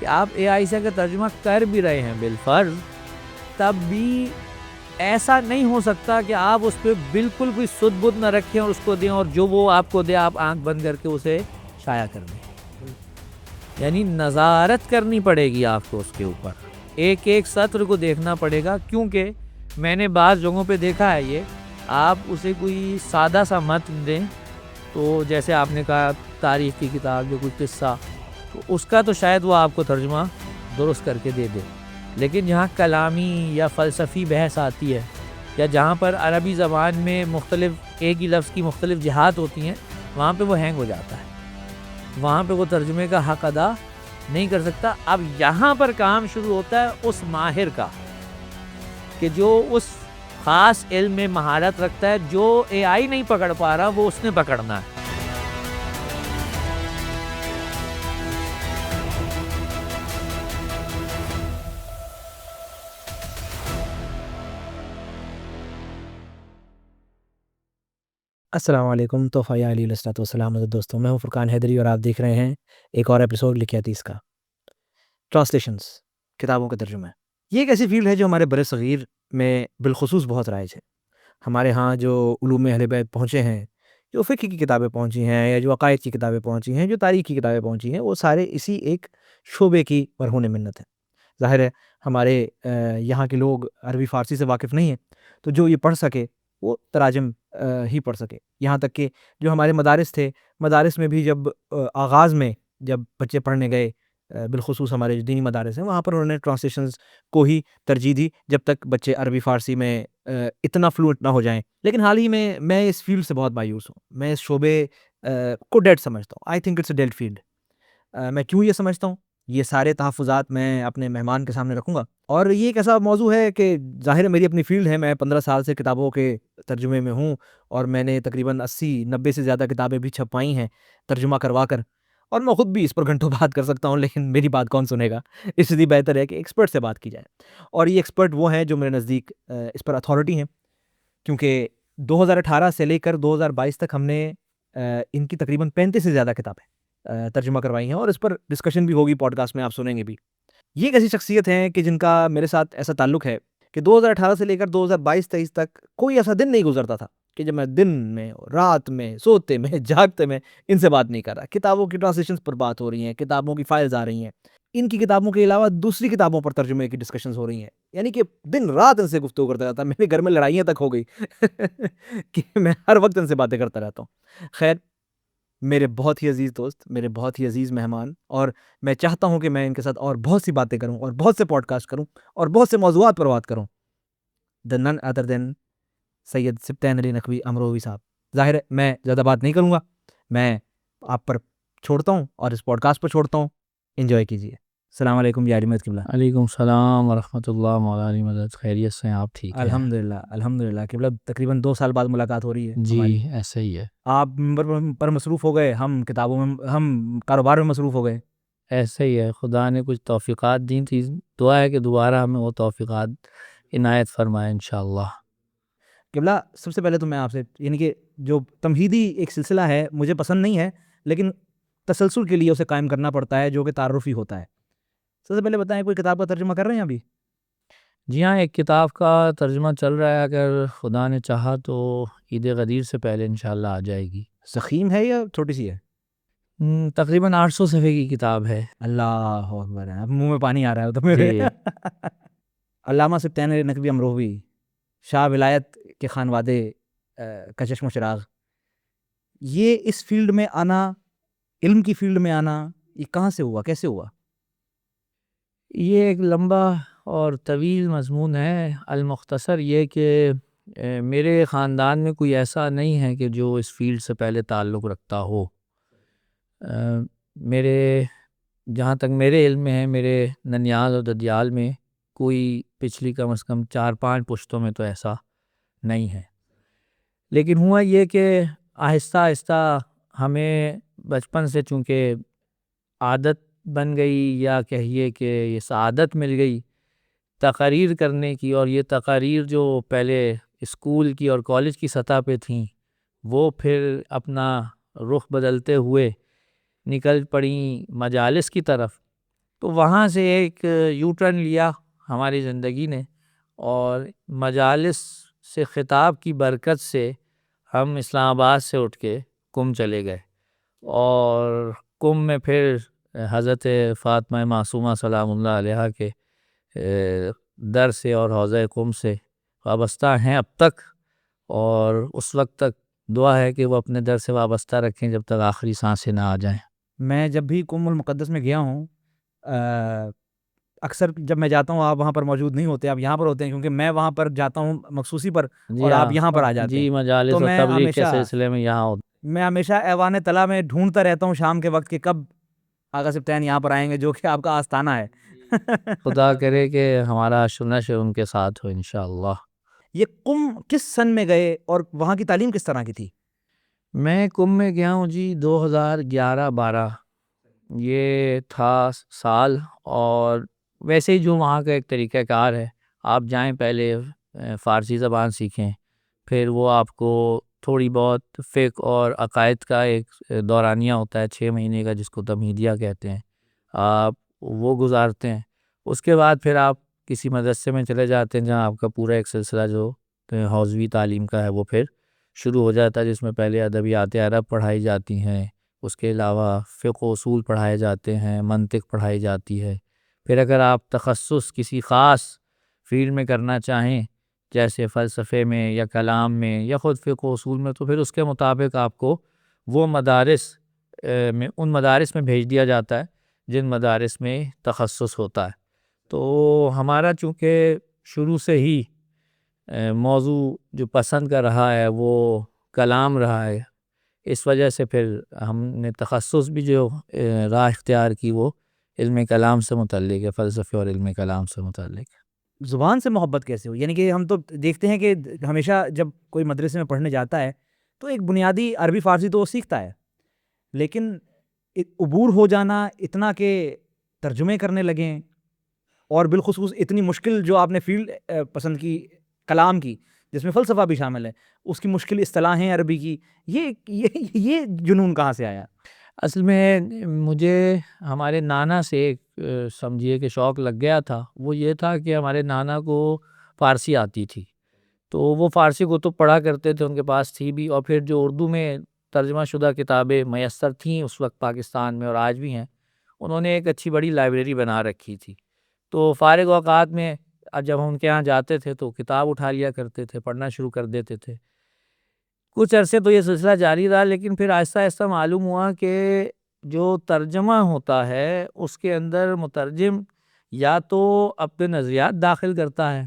کہ آپ اے آئی سے اگر ترجمہ کر بھی رہے ہیں بالفرض، تب بھی ایسا نہیں ہو سکتا کہ آپ اس پہ بالکل کوئی سد بد نہ رکھیں اور اس کو دیں، اور جو وہ آپ کو دے آپ آنکھ بند کر کے اسے شائع کر دیں. یعنی نظارت کرنی پڑے گی آپ کو اس کے اوپر، ایک ایک سطر کو دیکھنا پڑے گا. کیونکہ میں نے بعض جگہوں پہ دیکھا ہے یہ، آپ اسے کوئی سادہ سا متن دیں، تو جیسے آپ نے کہا تاریخ کی کتاب جو کوئی قصہ، تو اس کا تو شاید وہ آپ کو ترجمہ درست کر کے دے دے، لیکن جہاں کلامی یا فلسفی بحث آتی ہے، یا جہاں پر عربی زبان میں مختلف ایک ہی لفظ کی مختلف جہات ہوتی ہیں، وہاں پہ وہ ہینگ ہو جاتا ہے، وہاں پہ وہ ترجمے کا حق ادا نہیں کر سکتا. اب یہاں پر کام شروع ہوتا ہے اس ماہر کا، کہ جو اس خاص علم میں مہارت رکھتا ہے، جو اے آئی نہیں پکڑ پا رہا وہ اس نے پکڑنا ہے. السلام علیکم. تحفہ علی علیہ الصلوۃ والسلام. دوستوں، میں ہوں فرقان حیدری اور آپ دیکھ رہے ہیں ایک اور ایپیسوڈ لکھیا حدیث کا. ٹرانسلیشنز، کتابوں کا ترجمہ. یہ ایک ایسی فیلڈ ہے جو ہمارے بر صغیر میں بالخصوص بہت رائج ہے. ہمارے ہاں جو علوم اہل بیت پہنچے ہیں، جو فقہ کی کتابیں پہنچی ہیں، یا جو عقائد کی کتابیں پہنچی ہیں، جو تاریخ کی کتابیں پہنچی ہیں، وہ سارے اسی ایک شعبے کی مرہون منت ہیں. ظاہر ہے ہمارے یہاں کے لوگ عربی فارسی سے واقف نہیں ہیں، تو جو یہ پڑھ سکے وہ تراجم ہی پڑھ سکے. یہاں تک کہ جو ہمارے مدارس تھے، مدارس میں بھی جب آغاز میں جب بچے پڑھنے گئے، بالخصوص ہمارے جو دینی مدارس ہیں، وہاں پر انہوں نے ٹرانسلیشنز کو ہی ترجیح دی جب تک بچے عربی فارسی میں اتنا فلوئنٹ نہ ہو جائیں. لیکن حال ہی میں اس فیلڈ سے بہت مایوس ہوں. میں اس شعبے کو ڈیڈ سمجھتا ہوں. I think it's a dead field. میں کیوں یہ سمجھتا ہوں؟ یہ سارے تحفظات میں اپنے مہمان کے سامنے رکھوں گا. اور یہ ایک ایسا موضوع ہے کہ ظاہر ہے میری اپنی فیلڈ ہے. میں 15 سال سے کتابوں کے ترجمے میں ہوں، اور میں نے تقریباً 80-90 سے زیادہ کتابیں بھی چھپوائی ہیں ترجمہ کروا کر. اور میں خود بھی اس پر گھنٹوں بات کر سکتا ہوں، لیکن میری بات کون سنے گا؟ اس لیے بہتر ہے کہ ایکسپرٹ سے بات کی جائے. اور یہ ایکسپرٹ وہ ہیں جو میرے نزدیک اس پر اتھارٹی ہیں، کیونکہ 2018 سے لے کر 2022 تک ہم نے ان کی تقریباً 35 سے زیادہ کتابیں ترجمہ کروائی ہیں، اور اس پر ڈسکشن بھی ہوگی، پوڈ کاسٹ میں آپ سنیں گے بھی. یہ ایک ایسی شخصیت ہیں کہ جن کا میرے ساتھ ایسا تعلق ہے کہ 2018 سے لے کر 2022-23 تک کوئی ایسا دن نہیں گزرتا تھا کہ جب میں دن میں، رات میں، سوتے میں، جاگتے میں ان سے بات نہیں کر رہا. کتابوں کی ٹرانسلیشنز پر بات ہو رہی ہیں، کتابوں کی فائلز آ رہی ہیں، ان کی کتابوں کے علاوہ دوسری کتابوں پر ترجمے کی ڈسکشنز ہو رہی ہیں. یعنی کہ دن رات ان سے گفتگو کرتا رہتا. میرے گھر میں لڑائیاں تک ہو گئی کہ میں ہر وقت ان سے باتیں کرتا رہتا ہوں. خیر، میرے بہت ہی عزیز دوست، میرے بہت ہی عزیز مہمان، اور میں چاہتا ہوں کہ میں ان کے ساتھ اور بہت سی باتیں کروں، اور بہت سے پوڈ کاسٹ کروں، اور بہت سے موضوعات پر بات کروں. the none other than سید سبطین علی نقوی امروہوی صاحب. ظاہر ہے میں زیادہ بات نہیں کروں گا، میں آپ پر چھوڑتا ہوں اور اس پوڈ کاسٹ پر چھوڑتا ہوں. انجوائے کیجیے. السلام علیکم یا علی مدد قبلہ. علیکم السلام ورحمۃ اللہ. مولانا مدد، خیریت سے ہیں آپ؟ ٹھیک ہے الحمدللہ الحمدللہ. قبلہ تقریباً 2 سال بعد ملاقات ہو رہی ہے جی، ہماری. ایسا ہی ہے. آپ ممبر پر مصروف ہو گئے، ہم کتابوں میں، ہم کاروبار میں مصروف ہو گئے. ایسا ہی ہے، خدا نے کچھ توفیقات دی تھی، دعا ہے کہ دوبارہ ہمیں وہ توفیقات عنایت فرمائے انشاءاللہ. قبلہ سب سے پہلے تو میں آپ سے، یعنی کہ جو تمہیدی ایک سلسلہ ہے مجھے پسند نہیں ہے، لیکن تسلسل کے لیے اسے قائم کرنا پڑتا ہے، جو کہ تعارفی ہوتا ہے. سب سے پہلے بتائیں، کوئی کتاب کا ترجمہ کر رہے ہیں ابھی؟ جی ہاں، ایک کتاب کا ترجمہ چل رہا ہے، اگر خدا نے چاہا تو عید غدیر سے پہلے انشاءاللہ آ جائے گی. ضخیم ہے یا چھوٹی سی ہے؟ تقریباً 800 صفحے کی کتاب ہے. اللہ اکبر. اب منہ میں پانی آ رہا ہے تو میرے. جی. علامہ سبطین علی نقوی امروہوی، شاہ ولایت کے خانوادے کا چشم و چراغ. یہ اس فیلڈ میں آنا، علم کی فیلڈ میں آنا، یہ کہاں سے ہوا، کیسے ہوا؟ یہ ایک لمبا اور طویل مضمون ہے. المختصر یہ کہ میرے خاندان میں کوئی ایسا نہیں ہے کہ جو اس فیلڈ سے پہلے تعلق رکھتا ہو. میرے جہاں تک میرے علم میں ہے، میرے ننیال اور ددیال میں کوئی پچھلی کم از کم 4-5 پشتوں میں تو ایسا نہیں ہے. لیکن ہوا یہ کہ آہستہ آہستہ ہمیں بچپن سے چونکہ عادت بن گئی، یا کہیے کہ یہ سعادت مل گئی تقاریر کرنے کی، اور یہ تقاریر جو پہلے اسکول کی اور کالج کی سطح پہ تھیں، وہ پھر اپنا رخ بدلتے ہوئے نکل پڑیں مجالس کی طرف. تو وہاں سے ایک یو ٹرن لیا ہماری زندگی نے، اور مجالس سے خطاب کی برکت سے ہم اسلام آباد سے اٹھ کے قم چلے گئے، اور قم میں پھر حضرت فاطمہ معصومہ سلام اللہ علیہا کے در سے اور حوضہ قم سے وابستہ ہیں اب تک، اور اس وقت تک دعا ہے کہ وہ اپنے در سے وابستہ رکھیں جب تک آخری سانسیں نہ آ جائیں۔ میں جب بھی قم المقدس میں گیا ہوں، اکثر جب میں جاتا ہوں آپ وہاں پر موجود نہیں ہوتے، آپ یہاں پر ہوتے ہیں، کیونکہ میں وہاں پر جاتا ہوں مخصوصی پر جی اور آپ ہاں، یہاں پر آ جاتے ہیں۔ جی مجالس تو اور میں تبلیغ کے ہمیشہ سلسلے میں یہاں ہوتا میں ہمیشہ ایوان طلع میں ڈھونڈتا رہتا ہوں شام کے وقت کہ کب آغا سبطین یہاں پر آئیں گے، جو کہ آپ کا آستانہ ہے۔ خدا کرے کہ ہمارا نشر ان کے ساتھ ہو انشاءاللہ۔ یہ قم کس سن میں گئے اور وہاں کی تعلیم کس طرح کی تھی؟ میں قم میں گیا ہوں جی 2011-12 یہ تھا سال، اور ویسے ہی جو وہاں کا ایک طریقہ کار ہے، آپ جائیں پہلے فارسی زبان سیکھیں، پھر وہ آپ کو تھوڑی بہت فقہ اور عقائد کا ایک دورانیہ ہوتا ہے 6 مہینے کا، جس کو تمہیدیہ کہتے ہیں، آپ وہ گزارتے ہیں۔ اس کے بعد پھر آپ کسی مدرسے میں چلے جاتے ہیں جہاں آپ کا پورا ایک سلسلہ جو حوزوی تعلیم کا ہے وہ پھر شروع ہو جاتا ہے، جس میں پہلے ادبیات عرب پڑھائی جاتی ہیں، اس کے علاوہ فقہ و اصول پڑھائے جاتے ہیں، منطق پڑھائی جاتی ہے۔ پھر اگر آپ تخصص کسی خاص فیلڈ میں کرنا چاہیں، جیسے فلسفے میں یا کلام میں یا خود فقہ و اصول میں، تو پھر اس کے مطابق آپ کو وہ مدارس میں ان مدارس میں بھیج دیا جاتا ہے جن مدارس میں تخصص ہوتا ہے۔ تو ہمارا چونکہ شروع سے ہی موضوع جو پسند کا رہا ہے وہ کلام رہا ہے، اس وجہ سے پھر ہم نے تخصص بھی جو راہ اختیار کی وہ علم کلام سے متعلق ہے، فلسفے اور علم کلام سے متعلق ہے۔ زبان سے محبت کیسے ہو؟ یعنی کہ ہم تو دیکھتے ہیں کہ ہمیشہ جب کوئی مدرسے میں پڑھنے جاتا ہے تو ایک بنیادی عربی فارسی تو وہ سیکھتا ہے، لیکن عبور ہو جانا اتنا کہ ترجمے کرنے لگیں، اور بالخصوص اتنی مشکل جو آپ نے فیلڈ پسند کی کلام کی، جس میں فلسفہ بھی شامل ہے، اس کی مشکل اصطلاحیں عربی کی، یہ جنون کہاں سے آیا؟ اصل میں مجھے ہمارے نانا سے ایک سمجھیے کہ شوق لگ گیا تھا۔ وہ یہ تھا کہ ہمارے نانا کو فارسی آتی تھی، تو وہ فارسی کتب پڑھا کرتے تھے، ان کے پاس تھی بھی، اور پھر جو اردو میں ترجمہ شدہ کتابیں میسر تھیں اس وقت پاکستان میں اور آج بھی ہیں، انہوں نے ایک اچھی بڑی لائبریری بنا رکھی تھی۔ تو فارغ اوقات میں جب ہم ان کے ہاں جاتے تھے تو کتاب اٹھا لیا کرتے تھے، پڑھنا شروع کر دیتے تھے۔ کچھ عرصے تو یہ سلسلہ جاری رہا، لیکن پھر آہستہ آہستہ معلوم ہوا کہ جو ترجمہ ہوتا ہے اس کے اندر مترجم یا تو اپنے نظریات داخل کرتا ہے،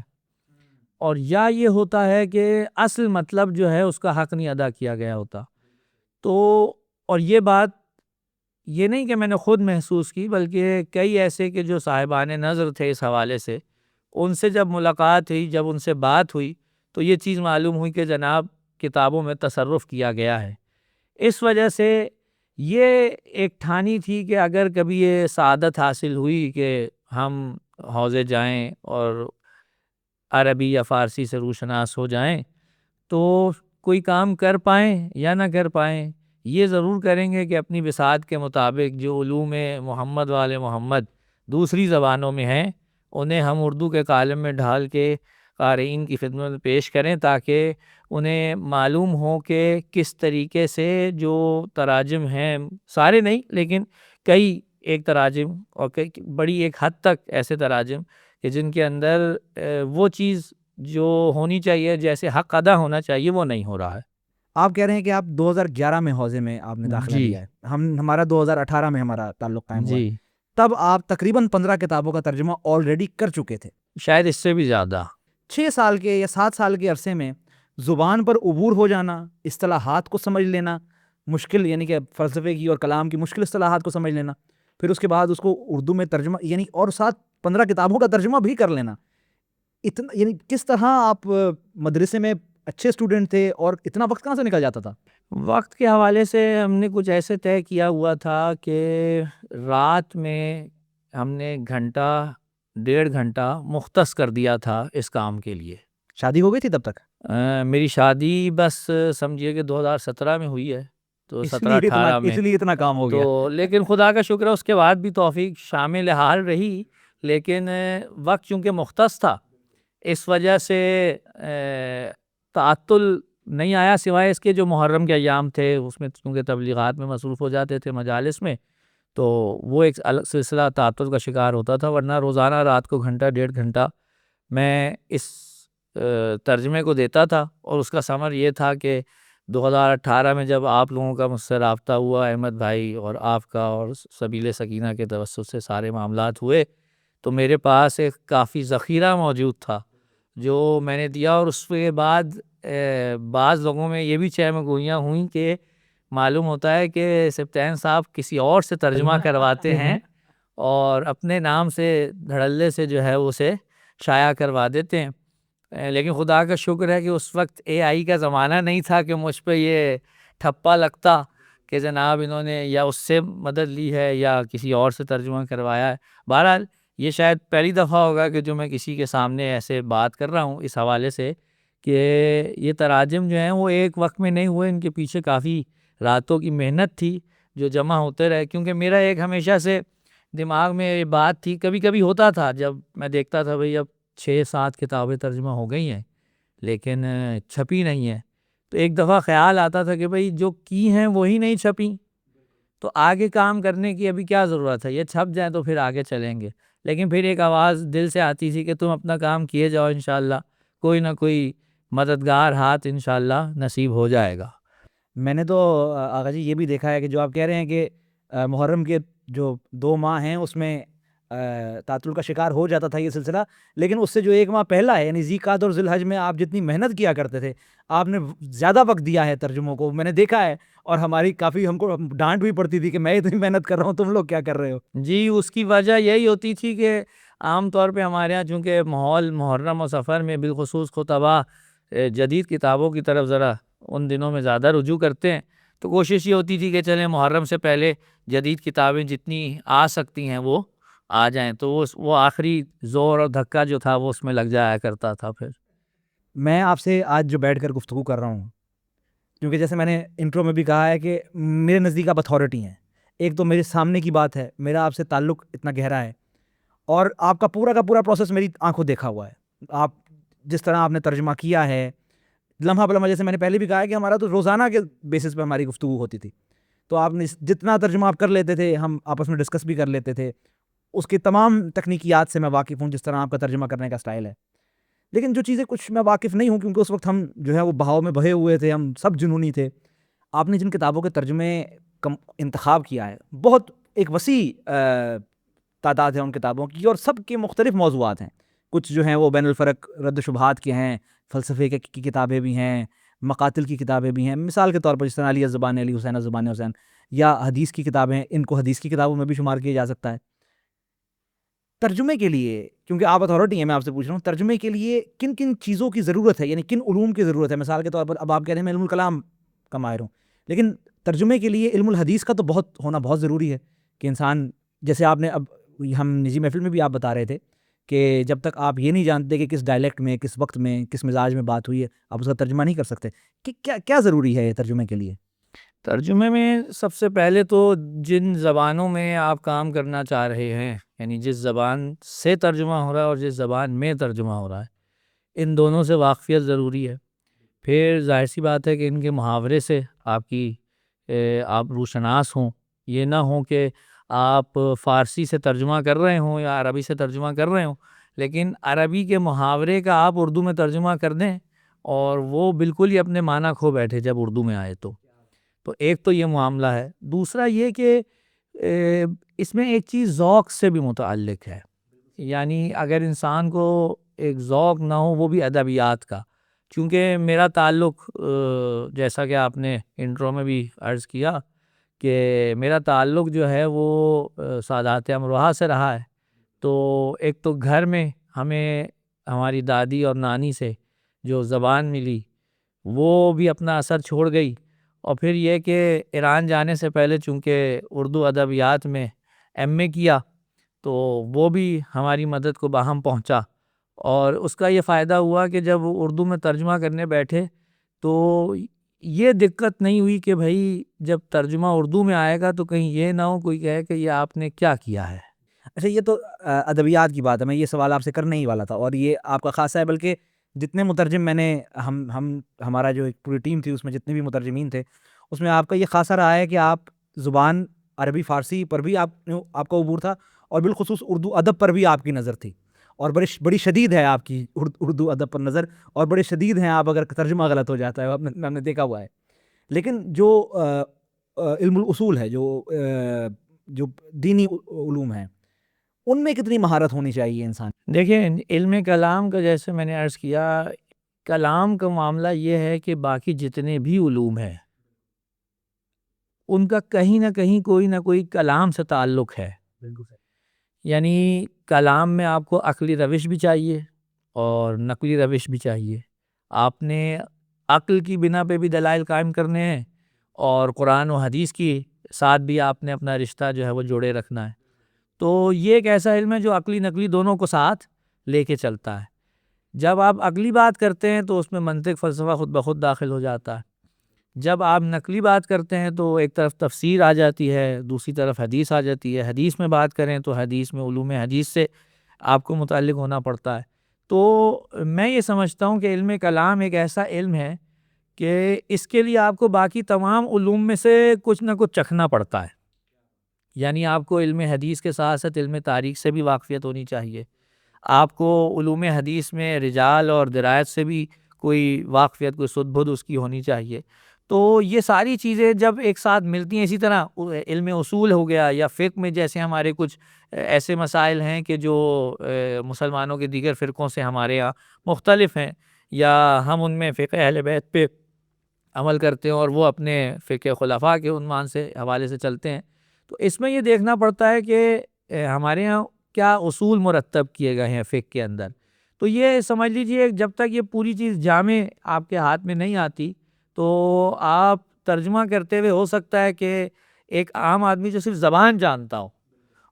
اور یا یہ ہوتا ہے کہ اصل مطلب جو ہے اس کا حق نہیں ادا کیا گیا ہوتا۔ تو اور یہ بات یہ نہیں کہ میں نے خود محسوس کی، بلکہ کئی ایسے کہ جو صاحبان نظر تھے اس حوالے سے، ان سے جب ملاقات ہوئی، جب ان سے بات ہوئی، تو یہ چیز معلوم ہوئی کہ جناب کتابوں میں تصرف کیا گیا ہے۔ اس وجہ سے یہ ایک ٹھانی تھی کہ اگر کبھی یہ سعادت حاصل ہوئی کہ ہم حوضے جائیں اور عربی یا فارسی سے روشناس ہو جائیں، تو کوئی کام کر پائیں یا نہ کر پائیں، یہ ضرور کریں گے کہ اپنی بساط کے مطابق جو علوم محمد والے محمد دوسری زبانوں میں ہیں، انہیں ہم اردو کے کالم میں ڈھال کے قارئین کی خدمت میں پیش کریں، تاکہ انہیں معلوم ہو کہ کس طریقے سے جو تراجم ہیں، سارے نہیں لیکن کئی ایک تراجم اور بڑی ایک حد تک ایسے تراجم کہ جن کے اندر وہ چیز جو ہونی چاہیے، جیسے حق ادا ہونا چاہیے، وہ نہیں ہو رہا ہے۔ آپ کہہ رہے ہیں کہ آپ 2011 میں حوزے میں آپ نے داخلہ جی لیا ہے، ہمارا 2018 میں ہمارا تعلق قائم ہوا ہے، جی، تب آپ تقریباً 15 کتابوں کا ترجمہ آلریڈی کر چکے تھے۔ شاید اس سے بھی زیادہ۔ 6 سال کے یا 7 سال کے عرصے میں زبان پر عبور ہو جانا، اصطلاحات کو سمجھ لینا مشکل، یعنی کہ فلسفے کی اور کلام کی مشکل اصطلاحات کو سمجھ لینا، پھر اس کے بعد اس کو اردو میں ترجمہ، یعنی اور ساتھ 15 کتابوں کا ترجمہ بھی کر لینا، اتنا یعنی کس طرح آپ مدرسے میں اچھے اسٹوڈنٹ تھے اور اتنا وقت کہاں سے نکل جاتا تھا؟ وقت کے حوالے سے ہم نے کچھ ایسے طے کیا ہوا تھا کہ رات میں ہم نے گھنٹہ 1.5 گھنٹہ مختص کر دیا تھا اس کام کے لیے۔ شادی ہو گئی تھی تب تک؟ میری شادی بس سمجھیے کہ 2017 میں ہوئی ہے، تو اس 17-18 میں. لیے اتنا کام ہو گیا. تو لیکن خدا کا شکر ہے اس کے بعد بھی توفیق شامل حال رہی، لیکن وقت چونکہ مختص تھا اس وجہ سے تعطل نہیں آیا، سوائے اس کے جو محرم کے ایام تھے اس میں چونکہ تبلیغات میں مصروف ہو جاتے تھے مجالس میں، تو وہ ایک الگ سلسلہ تعطل کا شکار ہوتا تھا، ورنہ روزانہ رات کو گھنٹہ 1.5 گھنٹہ میں اس ترجمے کو دیتا تھا. اور اس کا ثمر یہ تھا کہ 2018 میں جب آپ لوگوں کا مجھ سے رابطہ ہوا، احمد بھائی اور آپ کا اور سبیل سکینہ کے توسط سے سارے معاملات ہوئے، تو میرے پاس ایک کافی ذخیرہ موجود تھا جو میں نے دیا. اور اس کے بعد بعض لوگوں میں یہ بھی چہم گوئیاں ہوئیں کہ معلوم ہوتا ہے کہ سبطین صاحب کسی اور سے ترجمہ کرواتے ہیں اور اپنے نام سے دھڑلے سے جو ہے اسے شائع کروا دیتے ہیں. لیکن خدا کا شکر ہے کہ اس وقت AI کا زمانہ نہیں تھا کہ مجھ پہ یہ ٹھپا لگتا کہ جناب انہوں نے یا اس سے مدد لی ہے یا کسی اور سے ترجمہ کروایا ہے. بہرحال یہ شاید پہلی دفعہ ہوگا کہ جو میں کسی کے سامنے ایسے بات کر رہا ہوں اس حوالے سے کہ یہ تراجم جو ہیں وہ ایک وقت میں نہیں ہوئے، ان کے پیچھے کافی راتوں کی محنت تھی جو جمع ہوتے رہے. کیونکہ میرا ایک ہمیشہ سے دماغ میں یہ بات تھی، کبھی کبھی ہوتا تھا جب میں دیکھتا تھا بھئی اب 6-7 کتابیں ترجمہ ہو گئی ہیں لیکن چھپی نہیں ہیں، تو ایک دفعہ خیال آتا تھا کہ بھئی جو کی ہیں وہی نہیں چھپیں تو آگے کام کرنے کی ابھی کیا ضرورت ہے، یہ چھپ جائیں تو پھر آگے چلیں گے. لیکن پھر ایک آواز دل سے آتی تھی کہ تم اپنا کام کیے جاؤ، انشاءاللہ کوئی نہ کوئی مددگار ہاتھ انشاءاللہ نصیب ہو جائے گا. میں نے تو آغا جی یہ بھی دیکھا ہے کہ جو آپ کہہ رہے ہیں کہ محرم کے جو 2 ماہ ہیں اس میں تعطل کا شکار ہو جاتا تھا یہ سلسلہ، لیکن اس سے جو 1 ماہ پہلا ہے یعنی ذی قعدہ اور ذی الحج میں آپ جتنی محنت کیا کرتے تھے، آپ نے زیادہ وقت دیا ہے ترجموں کو، میں نے دیکھا ہے. اور ہماری کافی ہم کو ڈانٹ بھی پڑتی تھی کہ میں اتنی محنت کر رہا ہوں تم لوگ کیا کر رہے ہو. جی اس کی وجہ یہی ہوتی تھی کہ عام طور پہ ہمارے ہاں چونکہ ماحول محرم و سفر میں بالخصوص خطبہ جدید کتابوں کی طرف ذرا ان دنوں میں زیادہ رجوع کرتے ہیں، تو کوشش یہ ہوتی تھی کہ چلیں محرم سے پہلے جدید کتابیں جتنی آ سکتی ہیں وہ آ جائیں، تو وہ آخری زور اور دھکا جو تھا وہ اس میں لگ جایا کرتا تھا. پھر میں آپ سے آج جو بیٹھ کر گفتگو کر رہا ہوں، کیونکہ جیسے میں نے انٹرو میں بھی کہا ہے کہ میرے نزدیک آپ اتھارٹی ہیں، ایک تو میرے سامنے کی بات ہے، میرا آپ سے تعلق اتنا گہرا ہے اور آپ کا پورا پروسیس میری آنکھوں دیکھا ہوا ہے. آپ جس طرح آپ نے ترجمہ کیا ہے لمحہ بلمحہ، جیسے میں نے پہلے بھی کہا ہے کہ ہمارا تو روزانہ کے بیسس پہ ہماری گفتگو ہوتی تھی، تو آپ نے جتنا ترجمہ آپ کر لیتے تھے ہم آپس میں ڈسکس بھی کر لیتے تھے، اس کی تمام تکنیکیات سے میں واقف ہوں جس طرح آپ کا ترجمہ کرنے کا سٹائل ہے. لیکن جو چیزیں کچھ میں واقف نہیں ہوں کیونکہ اس وقت ہم جو ہے وہ بہاؤ میں بہے ہوئے تھے، ہم سب جنونی تھے. آپ نے جن کتابوں کے ترجمے انتخاب کیا ہے، بہت ایک وسیع تعداد ہے ان کتابوں کی اور سب کے مختلف موضوعات ہیں. کچھ جو ہیں وہ بین الفرق رد و شبہات کے ہیں، فلسفے کی کتابیں بھی ہیں، مقاتل کی کتابیں بھی ہیں. مثال کے طور پر جس طرح علی الزبان علی حسین الزبان حسین، یا حدیث کی کتابیں، ان کو حدیث کی کتابوں میں بھی شمار کیا جا سکتا ہے. ترجمے کے لیے، کیونکہ آپ اتھارٹی ہیں میں آپ سے پوچھ رہا ہوں، ترجمے کے لیے کن کن چیزوں کی ضرورت ہے، یعنی کن علوم کی ضرورت ہے؟ مثال کے طور پر اب آپ کہہ رہے ہیں میں علم الکلام کا ماہر ہوں، لیکن ترجمے کے لیے علم الحدیث کا تو ہونا بہت ضروری ہے کہ انسان، جیسے آپ نے اب ہم نجی محفل میں بھی آپ بتا رہے تھے کہ جب تک آپ یہ نہیں جانتے کہ کس ڈائلیکٹ میں، کس وقت میں، کس مزاج میں بات ہوئی ہے، آپ اس کا ترجمہ نہیں کر سکتے. کہ کیا ضروری ہے یہ ترجمے کے لیے؟ ترجمے میں سب سے پہلے تو جن زبانوں میں آپ کام کرنا چاہ رہے ہیں، یعنی جس زبان سے ترجمہ ہو رہا ہے اور جس زبان میں ترجمہ ہو رہا ہے، ان دونوں سے واقفیت ضروری ہے. پھر ظاہر سی بات ہے کہ ان کے محاورے سے آپ روشناس ہوں. یہ نہ ہوں کہ آپ فارسی سے ترجمہ کر رہے ہوں یا عربی سے ترجمہ کر رہے ہوں لیکن عربی کے محاورے کا آپ اردو میں ترجمہ کر دیں اور وہ بالکل ہی اپنے معنی کھو بیٹھے جب اردو میں آئے. تو ایک تو یہ معاملہ ہے. دوسرا یہ کہ اس میں ایک چیز ذوق سے بھی متعلق ہے، یعنی اگر انسان کو ایک ذوق نہ ہو وہ بھی ادبیات کا، چونکہ میرا تعلق جیسا کہ آپ نے انٹرو میں بھی عرض کیا کہ میرا تعلق جو ہے وہ سادات امروہہ سے رہا ہے. تو ایک تو گھر میں ہمیں ہماری دادی اور نانی سے جو زبان ملی وہ بھی اپنا اثر چھوڑ گئی، اور پھر یہ کہ ایران جانے سے پہلے چونکہ اردو ادبیات میں ایم اے کیا تو وہ بھی ہماری مدد کو باہم پہنچا. اور اس کا یہ فائدہ ہوا کہ جب اردو میں ترجمہ کرنے بیٹھے تو یہ دقت نہیں ہوئی کہ بھائی جب ترجمہ اردو میں آئے گا تو کہیں یہ نہ ہو کوئی کہے کہ یہ آپ نے کیا کیا ہے۔ اچھا یہ تو ادبیات کی بات ہے، میں یہ سوال آپ سے کرنے ہی والا تھا، اور یہ آپ کا خاصہ ہے، بلکہ جتنے مترجم میں نے ہمارا جو ایک پوری ٹیم تھی اس میں جتنے بھی مترجمین تھے، اس میں آپ کا یہ خاصہ رہا ہے کہ آپ زبان عربی فارسی پر بھی آپ کا عبور تھا، اور بالخصوص اردو ادب پر بھی آپ کی نظر تھی، اور بڑی شدید ہے آپ کی اردو ادب پر نظر، اور بڑے شدید ہیں آپ اگر ترجمہ غلط ہو جاتا ہے، ہم نے دیکھا ہوا ہے۔ لیکن جو علم الاصول ہے، جو دینی علوم ہیں، ان میں کتنی مہارت ہونی چاہیے انسان؟ دیکھیں علم کلام کا جیسے میں نے عرض کیا، کلام کا معاملہ یہ ہے کہ باقی جتنے بھی علوم ہیں ان کا کہیں نہ کہیں کوئی نہ کوئی کلام سے تعلق ہے۔ یعنی کلام میں آپ کو عقلی روش بھی چاہیے اور نقلی روش بھی چاہیے۔ آپ نے عقل کی بنا پہ بھی دلائل قائم کرنے ہیں، اور قرآن و حدیث کی ساتھ بھی آپ نے اپنا رشتہ جو ہے وہ جوڑے رکھنا ہے۔ تو یہ ایک ایسا علم ہے جو عقلی نقلی دونوں کو ساتھ لے کے چلتا ہے۔ جب آپ عقلی بات کرتے ہیں تو اس میں منطق فلسفہ خود بخود داخل ہو جاتا ہے۔ جب آپ نقلی بات کرتے ہیں تو ایک طرف تفسیر آ جاتی ہے، دوسری طرف حدیث آ جاتی ہے۔ حدیث میں بات کریں تو حدیث میں علوم حدیث سے آپ کو متعلق ہونا پڑتا ہے۔ تو میں یہ سمجھتا ہوں کہ علم کلام ایک ایسا علم ہے کہ اس کے لیے آپ کو باقی تمام علوم میں سے کچھ نہ کچھ چکھنا پڑتا ہے۔ یعنی آپ کو علم حدیث کے ساتھ ساتھ علم تاریخ سے بھی واقفیت ہونی چاہیے، آپ کو علوم حدیث میں رجال اور درایت سے بھی کوئی واقفیت، کوئی سدھ بدھ اس کی ہونی چاہیے۔ تو یہ ساری چیزیں جب ایک ساتھ ملتی ہیں، اسی طرح علم اصول ہو گیا، یا فقہ میں جیسے ہمارے کچھ ایسے مسائل ہیں کہ جو مسلمانوں کے دیگر فرقوں سے ہمارے یہاں مختلف ہیں، یا ہم ان میں فقہ اہل بیت پہ عمل کرتے ہیں اور وہ اپنے فقہ خلفاء کے عنوان سے حوالے سے چلتے ہیں، تو اس میں یہ دیکھنا پڑتا ہے کہ ہمارے ہاں کیا اصول مرتب کیے گئے ہیں فقہ کے اندر۔ تو یہ سمجھ لیجئے جب تک یہ پوری چیز جامع آپ کے ہاتھ میں نہیں آتی تو آپ ترجمہ کرتے ہوئے ہو سکتا ہے کہ ایک عام آدمی جو صرف زبان جانتا ہو،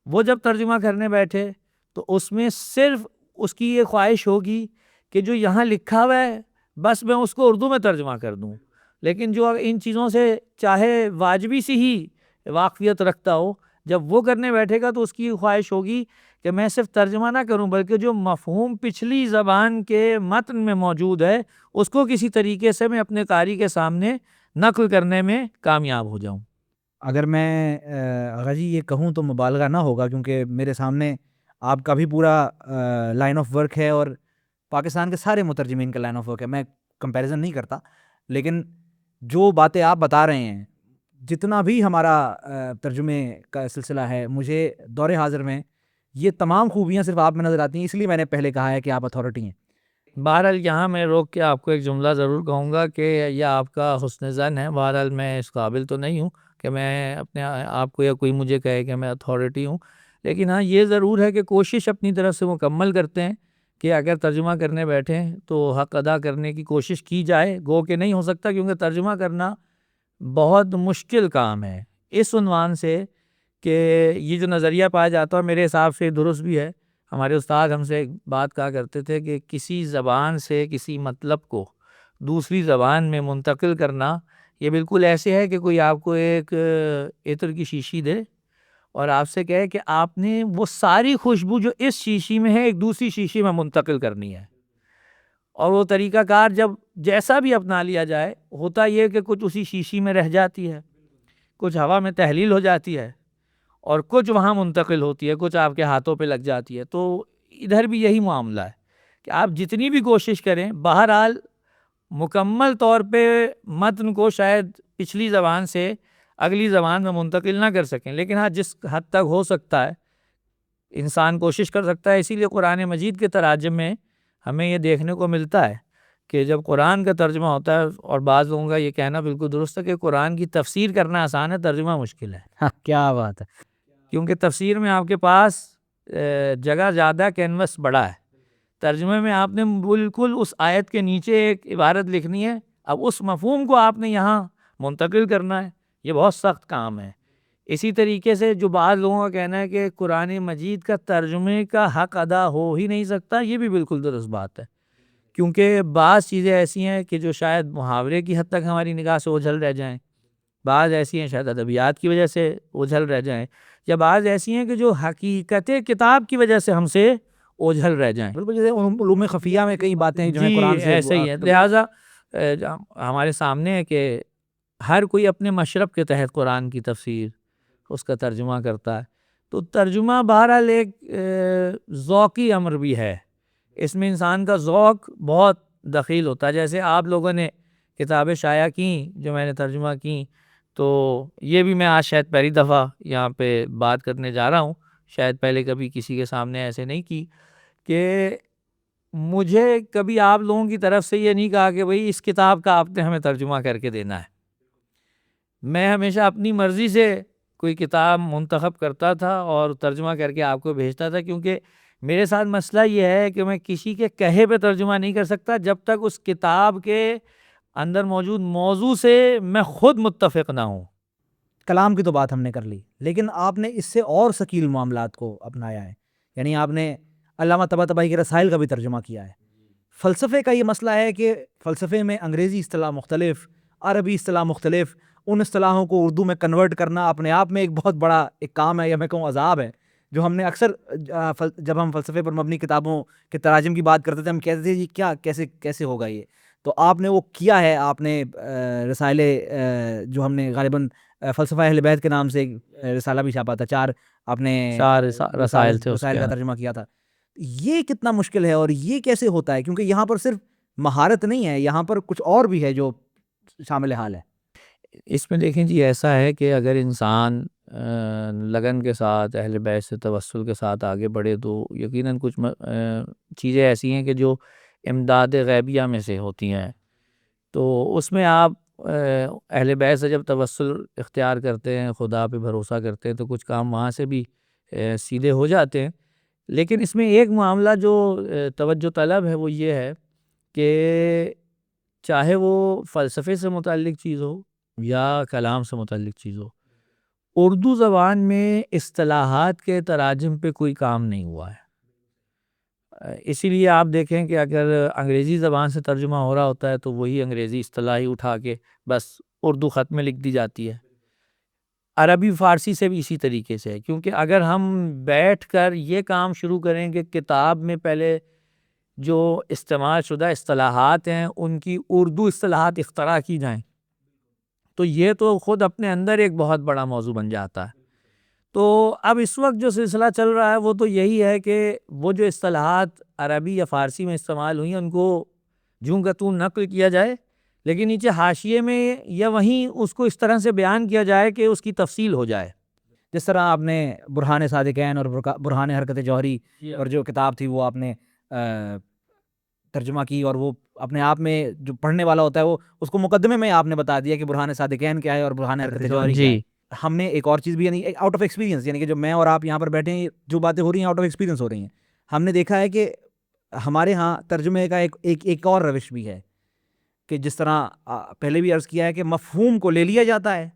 وہ جب ترجمہ کرنے بیٹھے تو اس میں صرف اس کی یہ خواہش ہوگی کہ جو یہاں لکھا ہوا ہے بس میں اس کو اردو میں ترجمہ کر دوں، لیکن جو ان چیزوں سے چاہے واجبی سی ہی واقفیت رکھتا ہو، جب وہ کرنے بیٹھے گا تو اس کی خواہش ہوگی کہ میں صرف ترجمہ نہ کروں بلکہ جو مفہوم پچھلی زبان کے متن میں موجود ہے اس کو کسی طریقے سے میں اپنے قاری کے سامنے نقل کرنے میں کامیاب ہو جاؤں۔ اگر میں غازی یہ کہوں تو مبالغہ نہ ہوگا، کیونکہ میرے سامنے آپ کا بھی پورا لائن آف ورک ہے، اور پاکستان کے سارے مترجمین کا لائن آف ورک ہے، میں کمپیریزن نہیں کرتا، لیکن جو باتیں آپ بتا رہے ہیں، جتنا بھی ہمارا ترجمے کا سلسلہ ہے، مجھے دور حاضر میں یہ تمام خوبیاں صرف آپ میں نظر آتی ہیں، اس لیے میں نے پہلے کہا ہے کہ آپ اتھارٹی ہیں۔ بہرحال یہاں میں روک کے آپ کو ایک جملہ ضرور کہوں گا کہ یہ آپ کا حسن ظن ہے، بہرحال میں اس قابل تو نہیں ہوں کہ میں اپنے آپ کو یا کوئی مجھے کہے کہ میں اتھارٹی ہوں، لیکن ہاں یہ ضرور ہے کہ کوشش اپنی طرف سے مکمل کرتے ہیں کہ اگر ترجمہ کرنے بیٹھیں تو حق ادا کرنے کی کوشش کی جائے، گو کہ نہیں ہو سکتا کیونکہ ترجمہ کرنا بہت مشکل کام ہے، اس عنوان سے کہ یہ جو نظریہ پایا جاتا ہے میرے حساب سے درست بھی ہے۔ ہمارے استاد ہم سے ایک بات کہا کرتے تھے کہ کسی زبان سے کسی مطلب کو دوسری زبان میں منتقل کرنا یہ بالکل ایسے ہے کہ کوئی آپ کو ایک عطر کی شیشی دے اور آپ سے کہے کہ آپ نے وہ ساری خوشبو جو اس شیشی میں ہے ایک دوسری شیشی میں منتقل کرنی ہے، اور وہ طریقہ کار جب جیسا بھی اپنا لیا جائے ہوتا یہ کہ کچھ اسی شیشی میں رہ جاتی ہے، کچھ ہوا میں تحلیل ہو جاتی ہے، اور کچھ وہاں منتقل ہوتی ہے، کچھ آپ کے ہاتھوں پہ لگ جاتی ہے۔ تو ادھر بھی یہی معاملہ ہے کہ آپ جتنی بھی کوشش کریں بہرحال مکمل طور پہ متن کو شاید پچھلی زبان سے اگلی زبان میں منتقل نہ کر سکیں، لیکن ہاں جس حد تک ہو سکتا ہے انسان کوشش کر سکتا ہے۔ اسی لیے قرآن مجید کے تراجم میں ہمیں یہ دیکھنے کو ملتا ہے کہ جب قرآن کا ترجمہ ہوتا ہے، اور بعض لوگوں کا یہ کہنا بالکل درست ہے کہ قرآن کی تفسیر کرنا آسان ہے، ترجمہ مشکل ہے۔ کیا بات ہے! کیونکہ تفسیر میں آپ کے پاس جگہ زیادہ، کینوس بڑا ہے، ترجمے میں آپ نے بالکل اس آیت کے نیچے ایک عبارت لکھنی ہے، اب اس مفہوم کو آپ نے یہاں منتقل کرنا ہے، یہ بہت سخت کام ہے۔ اسی طریقے سے جو بعض لوگوں کا کہنا ہے کہ قرآن مجید کا ترجمے کا حق ادا ہو ہی نہیں سکتا، یہ بھی بالکل درست بات ہے، کیونکہ بعض چیزیں ایسی ہیں کہ جو شاید محاورے کی حد تک ہماری نگاہ سے اوجھل رہ جائیں، بعض ایسی ہیں شاید ادبیات کی وجہ سے اوجھل رہ جائیں، یا بعض ایسی ہیں کہ جو حقیقت کتاب کی وجہ سے ہم سے اوجھل رہ جائیں. بالکل جیسے علوم خفیہ میں کئی باتیں جو ہیں جی قرآن سے ایسے ہی ہے. لہٰذا ہمارے سامنے ہے کہ ہر کوئی اپنے مشرب کے تحت قرآن کی تفسیر اس کا ترجمہ کرتا ہے. تو ترجمہ بہرحال ایک ذوقی امر بھی ہے، اس میں انسان کا ذوق بہت دخیل ہوتا ہے. جیسے آپ لوگوں نے کتابیں شائع کیں جو میں نے ترجمہ کیں، تو یہ بھی میں آج شاید پہلی دفعہ یہاں پہ بات کرنے جا رہا ہوں، شاید پہلے کبھی کسی کے سامنے ایسے نہیں کی، کہ مجھے کبھی آپ لوگوں کی طرف سے یہ نہیں کہا کہ بھئی اس کتاب کا آپ نے ہمیں ترجمہ کر کے دینا ہے. میں ہمیشہ اپنی مرضی سے کوئی کتاب منتخب کرتا تھا اور ترجمہ کر کے آپ کو بھیجتا تھا، کیونکہ میرے ساتھ مسئلہ یہ ہے کہ میں کسی کے کہے پہ ترجمہ نہیں کر سکتا جب تک اس کتاب کے اندر موجود موضوع سے میں خود متفق نہ ہوں. کلام کی تو بات ہم نے کر لی، لیکن آپ نے اس سے اور ثقیل معاملات کو اپنایا ہے. یعنی آپ نے علامہ طباطبائی کے رسائل کا بھی ترجمہ کیا ہے. فلسفے کا یہ مسئلہ ہے کہ فلسفے میں انگریزی اصطلاح مختلف، عربی اصطلاح مختلف، ان اصطلاحوں کو اردو میں کنورٹ کرنا اپنے آپ میں ایک بہت بڑا ایک کام ہے، یا میں کہوں عذاب ہے، جو ہم نے اکثر جب ہم فلسفے پر مبنی کتابوں کے تراجم کی بات کرتے تھے ہم کہتے تھے یہ کیا کیسے ہوگا یہ. تو آپ نے وہ کیا ہے. آپ نے رسائل جو ہم نے غالباً فلسفہ اہل بیت کے نام سے رسالہ بھی چھاپا تھا، 4 آپ نے رسائل تھے اس رسائل کے کا ترجمہ کیا تھا. یہ کتنا مشکل ہے اور یہ کیسے ہوتا ہے؟ کیونکہ یہاں پر صرف مہارت نہیں ہے، یہاں پر کچھ اور بھی ہے جو شامل حال ہے. اس میں دیکھیں جی، ایسا ہے کہ اگر انسان لگن کے ساتھ اہل بیت سے توسل کے ساتھ آگے بڑھے تو یقیناً کچھ چیزیں ایسی ہیں کہ جو امداد غیبیہ میں سے ہوتی ہیں. تو اس میں آپ اہل بیت سے جب توسل اختیار کرتے ہیں، خدا پہ بھروسہ کرتے ہیں، تو کچھ کام وہاں سے بھی سیدھے ہو جاتے ہیں. لیکن اس میں ایک معاملہ جو توجہ طلب ہے وہ یہ ہے کہ چاہے وہ فلسفے سے متعلق چیز ہو یا کلام سے متعلق چیز ہو، اردو زبان میں اصطلاحات کے تراجم پہ کوئی کام نہیں ہوا ہے. اسی لیے آپ دیکھیں کہ اگر انگریزی زبان سے ترجمہ ہو رہا ہوتا ہے تو وہی انگریزی اصطلاحی اٹھا کے بس اردو خط میں لکھ دی جاتی ہے. عربی فارسی سے بھی اسی طریقے سے ہے، کیونکہ اگر ہم بیٹھ کر یہ کام شروع کریں کہ کتاب میں پہلے جو استعمال شدہ اصطلاحات ہیں ان کی اردو اصطلاحات اختراع کی جائیں تو یہ تو خود اپنے اندر ایک بہت بڑا موضوع بن جاتا ہے. تو اب اس وقت جو سلسلہ چل رہا ہے وہ تو یہی ہے کہ وہ جو اصطلاحات عربی یا فارسی میں استعمال ہوئی ہیں ان کو جوں کا توں نقل کیا جائے، لیکن نیچے حاشیے میں یا وہیں اس کو اس طرح سے بیان کیا جائے کہ اس کی تفصیل ہو جائے. جس طرح آپ نے برہان صادقین اور برہان حرکت جوہری اور جو کتاب تھی وہ آپ نے ترجمہ کی، اور وہ اپنے آپ میں جو پڑھنے والا ہوتا ہے وہ اس کو مقدمے میں آپ نے بتا دیا کہ برہان صادقین کیا ہے اور برہان حرکت جوہری کیا ہے. ہم نے ایک اور چیز بھی، یعنی آؤٹ آف ایکسپیرینس، یعنی کہ جو میں اور آپ یہاں پر بیٹھے ہیں جو باتیں ہو رہی ہیں آؤٹ آف ایکسپیرینس ہو رہی ہیں. ہم نے دیکھا ہے کہ ہمارے ہاں ترجمے کا ایک اور روش بھی ہے کہ جس طرح پہلے بھی عرض کیا ہے کہ مفہوم کو لے لیا جاتا ہے،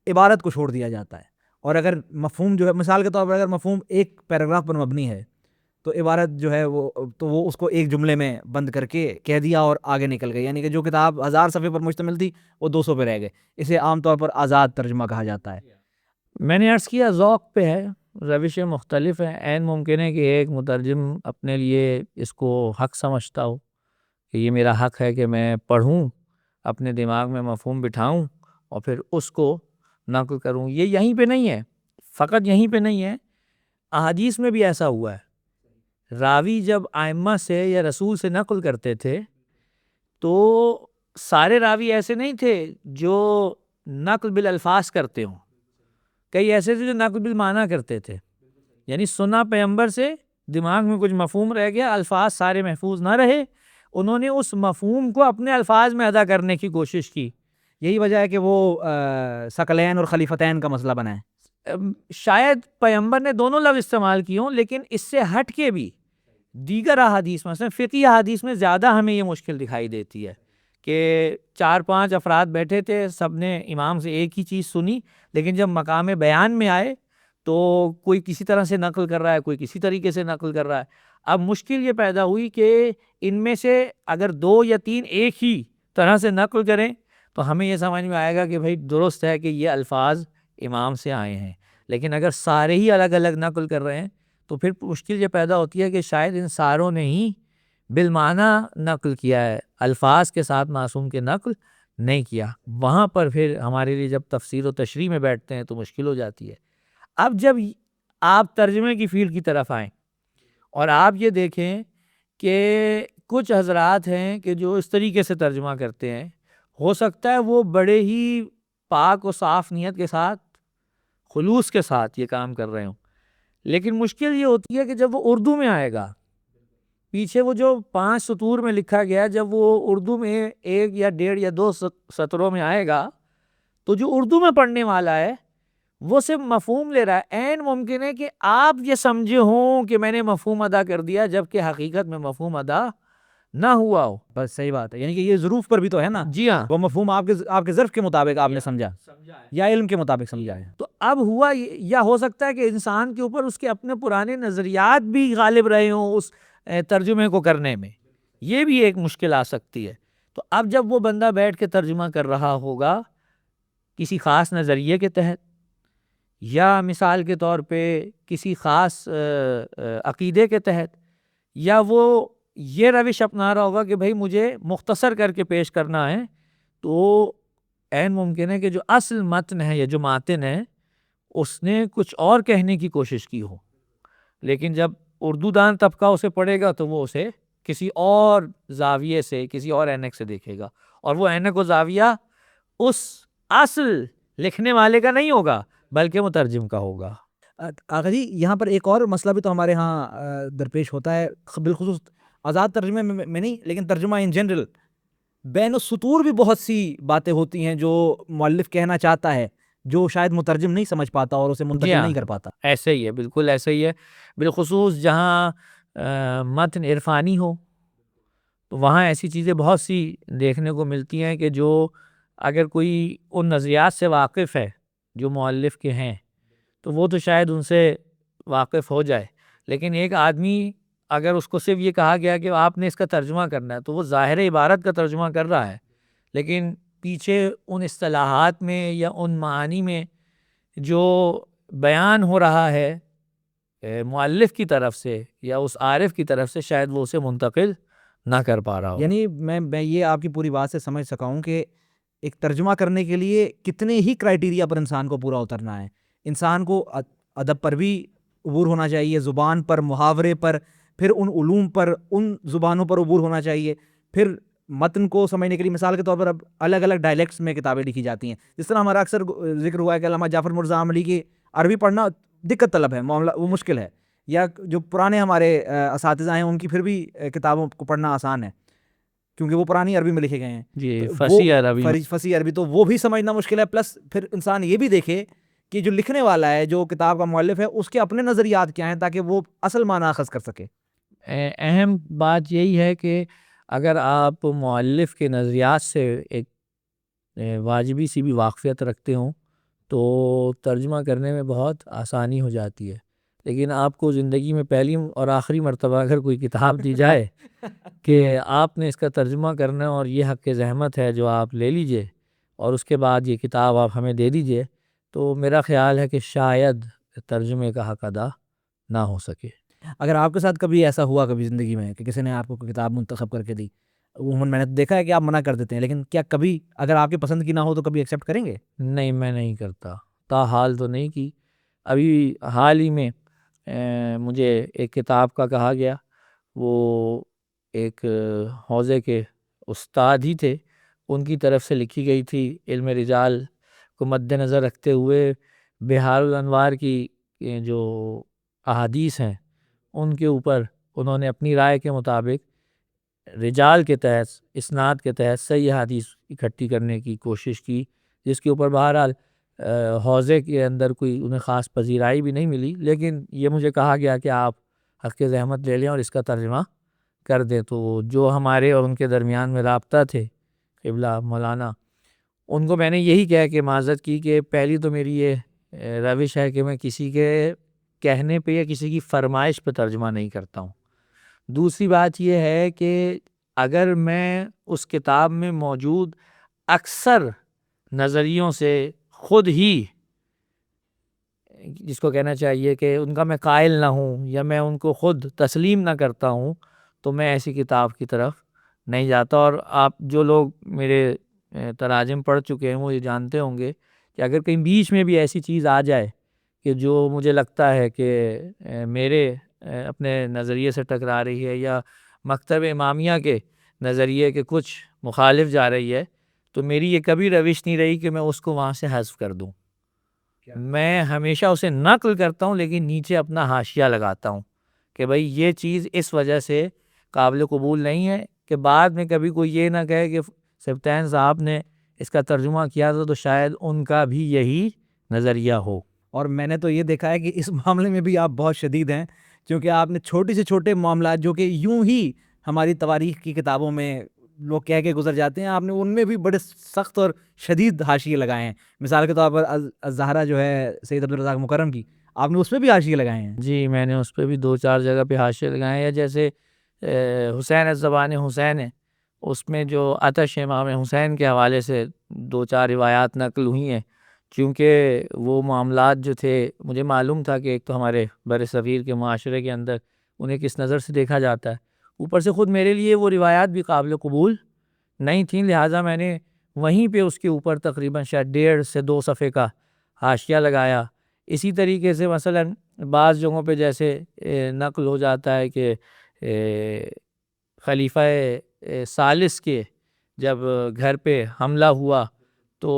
عبارت کو چھوڑ دیا جاتا ہے. اور اگر مفہوم جو ہے، مثال کے طور پر اگر مفہوم ایک پیراگراف پر مبنی ہے تو عبارت جو ہے وہ اس کو ایک جملے میں بند کر کے کہہ دیا اور آگے نکل گئی. یعنی کہ جو کتاب 1000 صفحے پر مشتمل تھی وہ 200 پہ رہ گئے. اسے عام طور پر آزاد ترجمہ کہا جاتا ہے. میں نے عرض کیا ذوق پہ ہے، روشیں مختلف ہیں. عین ممکن ہے کہ ایک مترجم اپنے لیے اس کو حق سمجھتا ہو کہ یہ میرا حق ہے کہ میں پڑھوں، اپنے دماغ میں مفہوم بٹھاؤں اور پھر اس کو نقل کروں. یہ یہیں پہ نہیں ہے، فقط یہیں پہ نہیں ہے، احادیث میں بھی ایسا ہوا ہے. راوی جب ائمہ سے یا رسول سے نقل کرتے تھے تو سارے راوی ایسے نہیں تھے جو نقل بالالفاظ کرتے ہوں، کئی ایسے تھے جو نقل بالمعنی کرتے تھے. یعنی سنا پیغمبر سے، دماغ میں کچھ مفہوم رہ گیا، الفاظ سارے محفوظ نہ رہے، انہوں نے اس مفہوم کو اپنے الفاظ میں ادا کرنے کی کوشش کی. یہی وجہ ہے کہ وہ ثقلین اور خلیفتین کا مسئلہ بنا ہے. شاید پیغمبر نے دونوں لفظ استعمال کیے ہوں، لیکن اس سے ہٹ کے بھی دیگر احادیث مثلا فقہی احادیث میں زیادہ ہمیں یہ مشکل دکھائی دیتی ہے کہ 4-5 افراد بیٹھے تھے، سب نے امام سے ایک ہی چیز سنی، لیکن جب مقام بیان میں آئے تو کوئی کسی طرح سے نقل کر رہا ہے، کوئی کسی طریقے سے نقل کر رہا ہے. اب مشکل یہ پیدا ہوئی کہ ان میں سے اگر 2 یا 3 ایک ہی طرح سے نقل کریں تو ہمیں یہ سمجھ میں آئے گا کہ بھائی درست ہے کہ یہ الفاظ امام سے آئے ہیں. لیکن اگر سارے ہی الگ الگ نقل کر رہے ہیں تو پھر مشکل یہ پیدا ہوتی ہے کہ شاید ان ساروں نے ہی بالمعنی نقل کیا ہے، الفاظ کے ساتھ معصوم کے نقل نہیں کیا. وہاں پر پھر ہمارے لیے جب تفسیر و تشریح میں بیٹھتے ہیں تو مشکل ہو جاتی ہے. اب جب آپ ترجمے کی فیلڈ کی طرف آئیں اور آپ یہ دیکھیں کہ کچھ حضرات ہیں کہ جو اس طریقے سے ترجمہ کرتے ہیں، ہو سکتا ہے وہ بڑے ہی پاک و صاف نیت کے ساتھ، خلوص کے ساتھ یہ کام کر رہے ہوں، لیکن مشکل یہ ہوتی ہے کہ جب وہ اردو میں آئے گا، پیچھے وہ جو 5 سطور میں لکھا گیا، جب وہ اردو میں 1 یا 1.5 یا 2 سطروں میں آئے گا تو جو اردو میں پڑھنے والا ہے وہ صرف مفہوم لے رہا ہے. عین ممکن ہے کہ آپ یہ سمجھے ہوں کہ میں نے مفہوم ادا کر دیا، جبکہ حقیقت میں مفہوم ادا نہ ہوا ہو. بس صحیح بات ہے، یعنی کہ یہ ظروف پر بھی تو ہے نا. جی ہاں، وہ مفہوم آپ کے ظرف کے مطابق آپ نے سمجھا یا علم کے مطابق سمجھا ہے. تو اب ہوا یا ہو سکتا ہے کہ انسان کے اوپر اس کے اپنے پرانے نظریات بھی غالب رہے ہوں اس ترجمے کو کرنے میں، یہ بھی ایک مشکل آ سکتی ہے. تو اب جب وہ بندہ بیٹھ کے ترجمہ کر رہا ہوگا کسی خاص نظریے کے تحت، یا مثال کے طور پہ کسی خاص عقیدے کے تحت، یا وہ یہ روش اپنا رہا ہوگا کہ بھئی مجھے مختصر کر کے پیش کرنا ہے، تو عین ممکن ہے کہ جو اصل متن ہے یا جو ماتن ہے اس نے کچھ اور کہنے کی کوشش کی ہو، لیکن جب اردو دان طبقہ اسے پڑھے گا تو وہ اسے کسی اور زاویے سے، کسی اور اینک سے دیکھے گا، اور وہ اینک و زاویہ اس اصل لکھنے والے کا نہیں ہوگا بلکہ مترجم کا ہوگا. آغا جی یہاں پر ایک اور مسئلہ بھی تو ہمارے ہاں درپیش ہوتا ہے، بالخصوص آزاد ترجمے میں نہیں لیکن ترجمہ ان جنرل، بین السطور بھی بہت سی باتیں ہوتی ہیں جو مؤلف کہنا چاہتا ہے جو شاید مترجم نہیں سمجھ پاتا اور اسے منتقل نہیں کر پاتا. ایسے ہی ہے، بالکل ایسے ہی ہے. بالخصوص جہاں متن عرفانی ہو تو وہاں ایسی چیزیں بہت سی دیکھنے کو ملتی ہیں کہ جو اگر کوئی ان نظریات سے واقف ہے جو مؤلف کے ہیں تو وہ تو شاید ان سے واقف ہو جائے، لیکن ایک آدمی اگر اس کو صرف یہ کہا گیا کہ آپ نے اس کا ترجمہ کرنا ہے تو وہ ظاہر عبارت کا ترجمہ کر رہا ہے، لیکن پیچھے ان اصطلاحات میں یا ان معانی میں جو بیان ہو رہا ہے مؤلف کی طرف سے یا اس عارف کی طرف سے، شاید وہ اسے منتقل نہ کر پا رہا ہو. یعنی میں یہ آپ کی پوری بات سے سمجھ سکا ہوں کہ ایک ترجمہ کرنے کے لیے کتنے ہی کرائٹیریا پر انسان کو پورا اترنا ہے. انسان کو ادب پر بھی عبور ہونا چاہیے، زبان پر، محاورے پر، پھر ان علوم پر، ان زبانوں پر عبور ہونا چاہیے. پھر متن کو سمجھنے کے لیے مثال کے طور پر اب الگ الگ ڈائلیکٹس میں کتابیں لکھی جاتی ہیں، جس طرح ہمارا اکثر ذکر ہوا ہے کہ علامہ جعفر مرزا عملی کی عربی پڑھنا دقت طلب ہے، معاملہ وہ مشکل ہے، یا جو پرانے ہمارے اساتذہ ہیں ان کی پھر بھی کتابوں کو پڑھنا آسان ہے کیونکہ وہ پرانی عربی میں لکھے گئے ہیں. جی، فصیح عربی تو وہ بھی سمجھنا مشکل ہے. پلس پھر انسان یہ بھی دیکھے کہ جو لکھنے والا ہے، جو کتاب کا مؤلف ہے، اس کے اپنے نظریات کیا ہیں تاکہ وہ اصل معنی اخذ کر سکے. اہم بات یہی ہے کہ اگر آپ مؤلف کے نظریات سے ایک واجبی سی بھی واقفیت رکھتے ہوں تو ترجمہ کرنے میں بہت آسانی ہو جاتی ہے. لیکن آپ کو زندگی میں پہلی اور آخری مرتبہ اگر کوئی کتاب دی جائے کہ آپ نے اس کا ترجمہ کرنا اور یہ حق زحمت ہے جو آپ لے لیجئے اور اس کے بعد یہ کتاب آپ ہمیں دے دیجئے، تو میرا خیال ہے کہ شاید ترجمے کا حق ادا نہ ہو سکے. اگر آپ کے ساتھ کبھی ایسا ہوا کبھی زندگی میں کہ کسی نے آپ کو کتاب منتخب کر کے دی، عموماً میں نے دیکھا ہے کہ آپ منع کر دیتے ہیں، لیکن کیا کبھی اگر آپ کی پسند کی نہ ہو تو کبھی ایکسیپٹ کریں گے؟ نہیں، میں نہیں کرتا، تاحال تو نہیں کی. ابھی حال ہی میں مجھے ایک کتاب کا کہا گیا، وہ ایک حوزے کے استاد ہی تھے، ان کی طرف سے لکھی گئی تھی. علم رجال کو مد نظر رکھتے ہوئے بحار الانوار کی جو احادیث ہیں ان کے اوپر انہوں نے اپنی رائے کے مطابق رجال کے تحت، اسناد کے تحت صحیح حدیث اکٹھی کرنے کی کوشش کی، جس کے اوپر بہرحال حوزے کے اندر کوئی انہیں خاص پذیرائی بھی نہیں ملی. لیکن یہ مجھے کہا گیا کہ آپ حق زحمت لے لیں اور اس کا ترجمہ کر دیں. تو جو ہمارے اور ان کے درمیان میں رابطہ تھے قبلہ مولانا، ان کو میں نے یہی کہا کہ معذرت کی کہ پہلی تو میری یہ روش ہے کہ میں کسی کے کہنے پہ یا کسی کی فرمائش پہ ترجمہ نہیں کرتا ہوں۔ دوسری بات یہ ہے کہ اگر میں اس کتاب میں موجود اکثر نظریوں سے خود ہی، جس کو کہنا چاہیے کہ ان کا میں قائل نہ ہوں یا میں ان کو خود تسلیم نہ کرتا ہوں، تو میں ایسی کتاب کی طرف نہیں جاتا۔ اور آپ جو لوگ میرے تراجم پڑھ چکے ہیں وہ یہ جانتے ہوں گے کہ اگر کہیں بیچ میں بھی ایسی چیز آ جائے کہ جو مجھے لگتا ہے کہ میرے اپنے نظریے سے ٹکرا رہی ہے یا مکتب امامیہ کے نظریے کے کچھ مخالف جا رہی ہے، تو میری یہ کبھی روش نہیں رہی کہ میں اس کو وہاں سے حذف کر دوں۔ میں ہمیشہ اسے نقل کرتا ہوں لیکن نیچے اپنا حاشیہ لگاتا ہوں کہ بھائی یہ چیز اس وجہ سے قابل قبول نہیں ہے، کہ بعد میں کبھی کوئی یہ نہ کہے کہ سبطین صاحب نے اس کا ترجمہ کیا تھا تو شاید ان کا بھی یہی نظریہ ہو۔ اور میں نے تو یہ دیکھا ہے کہ اس معاملے میں بھی آپ بہت شدید ہیں، کیونکہ آپ نے چھوٹے سے چھوٹے معاملات جو کہ یوں ہی ہماری تواریخ کی کتابوں میں لوگ کہہ کے گزر جاتے ہیں، آپ نے ان میں بھی بڑے سخت اور شدید حاشیے لگائے ہیں۔ مثال کے طور پر الزہرا جو ہے سید عبدالرزاق مکرم کی، آپ نے اس میں بھی حاشیے لگائے ہیں۔ جی میں نے اس پہ بھی 2-4 جگہ پہ حاشیے لگائے ہیں، جیسے حسین الزبان حسین ہے، اس میں جو آتش امام حسین کے حوالے سے 2-4 روایات نقل ہوئی ہیں، چونکہ وہ معاملات جو تھے مجھے معلوم تھا کہ ایک تو ہمارے بر صغیر کے معاشرے کے اندر انہیں کس نظر سے دیکھا جاتا ہے، اوپر سے خود میرے لیے وہ روایات بھی قابل قبول نہیں تھیں، لہٰذا میں نے وہیں پہ اس کے اوپر تقریباً شاید 1.5 سے 2 صفحے کا حاشیہ لگایا۔ اسی طریقے سے مثلاً بعض جگہوں پہ جیسے نقل ہو جاتا ہے کہ خلیفہ ثالث کے جب گھر پہ حملہ ہوا تو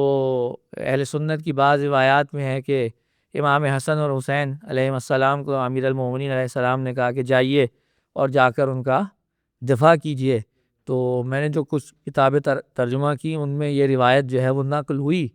اہل سنت کی بعض روایات میں ہے کہ امام حسن اور حسین علیہ السلام کو امیر المومنین علیہ السلام نے کہا کہ جائیے اور جا کر ان کا دفاع کیجئے۔ تو میں نے جو کچھ کتابیں ترجمہ کی ان میں یہ روایت جو ہے وہ نقل ہوئی،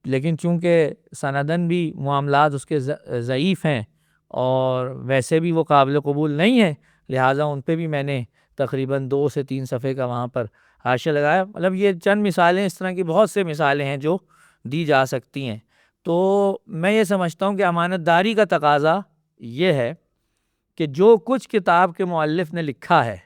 لیکن چونکہ سندن بھی معاملات اس کے ضعیف ہیں اور ویسے بھی وہ قابل قبول نہیں ہے، لہٰذا ان پہ بھی میں نے تقریباً 2 سے 3 صفحے کا وہاں پر حاشیہ لگایا۔ مطلب یہ چند مثالیں، اس طرح کی بہت سے مثالیں ہیں جو دی جا سکتی ہیں۔ تو میں یہ سمجھتا ہوں کہ امانت داری کا تقاضا یہ ہے کہ جو کچھ کتاب کے مؤلف نے لکھا ہے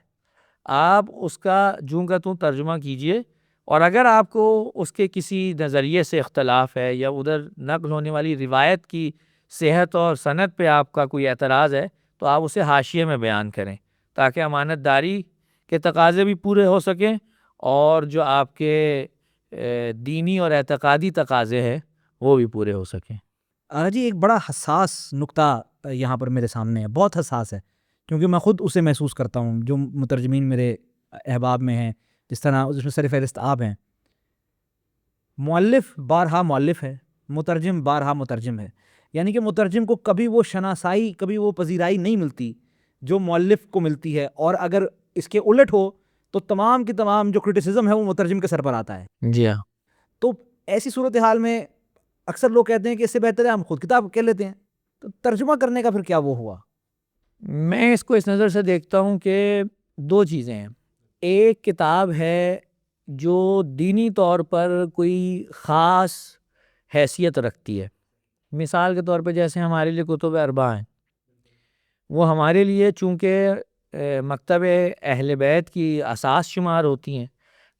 آپ اس کا جوں کا توں ترجمہ کیجئے، اور اگر آپ کو اس کے کسی نظریے سے اختلاف ہے یا ادھر نقل ہونے والی روایت کی صحت اور سند پہ آپ کا کوئی اعتراض ہے تو آپ اسے حاشیے میں بیان کریں، تاکہ امانت داری کے تقاضے بھی پورے ہو سکیں اور جو آپ کے دینی اور اعتقادی تقاضے ہیں وہ بھی پورے ہو سکیں۔ جی ایک بڑا حساس نقطہ یہاں پر میرے سامنے ہے، بہت حساس ہے، کیونکہ میں خود اسے محسوس کرتا ہوں، جو مترجمین میرے احباب میں ہیں، جس طرح اس میں سر فہرست آپ ہیں۔ مؤلف بارہا مؤلف ہے، مترجم بارہا مترجم ہے، یعنی کہ مترجم کو کبھی وہ شناسائی، کبھی وہ پذیرائی نہیں ملتی جو مؤلف کو ملتی ہے، اور اگر اس کے الٹ ہو تو تمام کی تمام جو کرٹیسزم ہے وہ مترجم کے سر پر آتا ہے۔ جی ہاں، تو ایسی صورتحال میں اکثر لوگ کہتے ہیں کہ اس سے بہتر ہے ہم خود کتاب کہہ لیتے ہیں، تو ترجمہ کرنے کا پھر کیا وہ ہوا؟ میں اس کو اس نظر سے دیکھتا ہوں کہ 2 چیزیں ہیں۔ ایک کتاب ہے جو دینی طور پر کوئی خاص حیثیت رکھتی ہے، مثال کے طور پہ جیسے ہمارے لیے کتب اربع ہیں، وہ ہمارے لیے چونکہ مکتب اہل بیت کی اساس شمار ہوتی ہیں،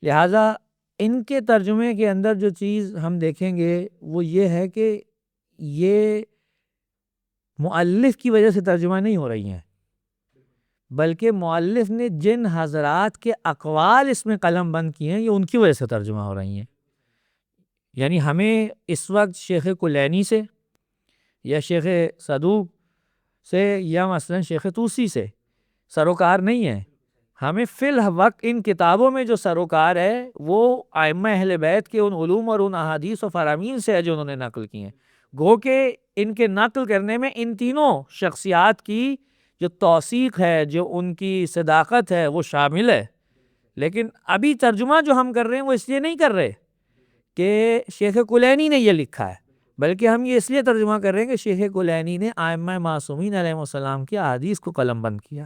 لہٰذا ان کے ترجمے کے اندر جو چیز ہم دیکھیں گے وہ یہ ہے کہ یہ مؤلف کی وجہ سے ترجمہ نہیں ہو رہی ہیں، بلکہ مؤلف نے جن حضرات کے اقوال اس میں قلم بند کیے ہیں یہ ان کی وجہ سے ترجمہ ہو رہی ہیں۔ یعنی ہمیں اس وقت شیخ کلینی سے یا شیخ صدوق سے یا مثلا شیخ طوسی سے سروکار نہیں ہے، ہمیں فی الوقت ان کتابوں میں جو سروکار ہے وہ ائمہ اہل بیت کے ان علوم اور ان احادیث و فرامین سے ہے جو انہوں نے نقل کی ہیں، گو کہ ان کے نقل کرنے میں ان تینوں شخصیات کی جو توثیق ہے، جو ان کی صداقت ہے وہ شامل ہے۔ لیکن ابھی ترجمہ جو ہم کر رہے ہیں وہ اس لیے نہیں کر رہے کہ شیخ کلینی نے یہ لکھا ہے، بلکہ ہم یہ اس لیے ترجمہ کر رہے ہیں کہ شیخ کلینی نے ائمہ معصومین علیہ السلام کی احادیث کو قلم بند کیا۔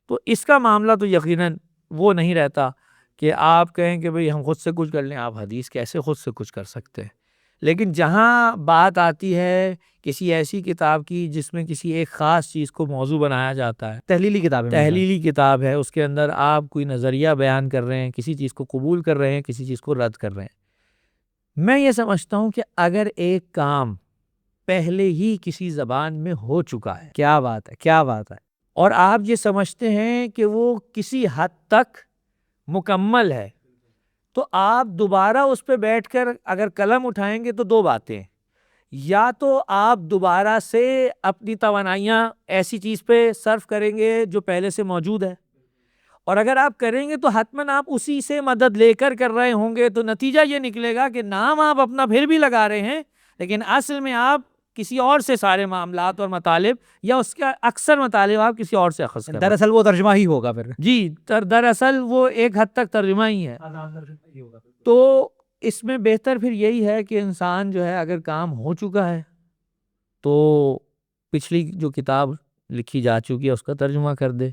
تو اس کا معاملہ تو یقیناً وہ نہیں رہتا کہ آپ کہیں کہ بھئی ہم خود سے کچھ کر لیں۔ آپ حدیث کیسے خود سے کچھ کر سکتے ہیں؟ لیکن جہاں بات آتی ہے کسی ایسی کتاب کی جس میں کسی ایک خاص چیز کو موضوع بنایا جاتا ہے، تحلیلی کتاب ہے، تحلیلی کتاب ہے، اس کے اندر آپ کوئی نظریہ بیان کر رہے ہیں، کسی چیز کو قبول کر رہے ہیں، کسی چیز کو رد کر رہے ہیں، میں یہ سمجھتا ہوں کہ اگر ایک کام پہلے ہی کسی زبان میں ہو چکا ہے، کیا بات ہے، کیا بات ہے، اور آپ یہ سمجھتے ہیں کہ وہ کسی حد تک مکمل ہے، تو آپ دوبارہ اس پہ بیٹھ کر اگر قلم اٹھائیں گے تو دو باتیں، یا تو آپ دوبارہ سے اپنی توانائیاں ایسی چیز پہ صرف کریں گے جو پہلے سے موجود ہے، اور اگر آپ کریں گے تو حتماً آپ اسی سے مدد لے کر رہے ہوں گے، تو نتیجہ یہ نکلے گا کہ نام آپ اپنا پھر بھی لگا رہے ہیں، لیکن اصل میں آپ کسی اور سے سارے معاملات اور مطالب یا اس کا اکثر مطالب آپ کسی اور سے اخذ کر رہے ہیں۔ دراصل وہ ترجمہ ہی ہوگا پھر، جی، دراصل وہ ایک حد تک ترجمہ ہی ہے۔ تو اس میں بہتر پھر یہی ہے کہ انسان جو ہے اگر کام ہو چکا ہے تو پچھلی جو کتاب لکھی جا چکی ہے اس کا ترجمہ کر دے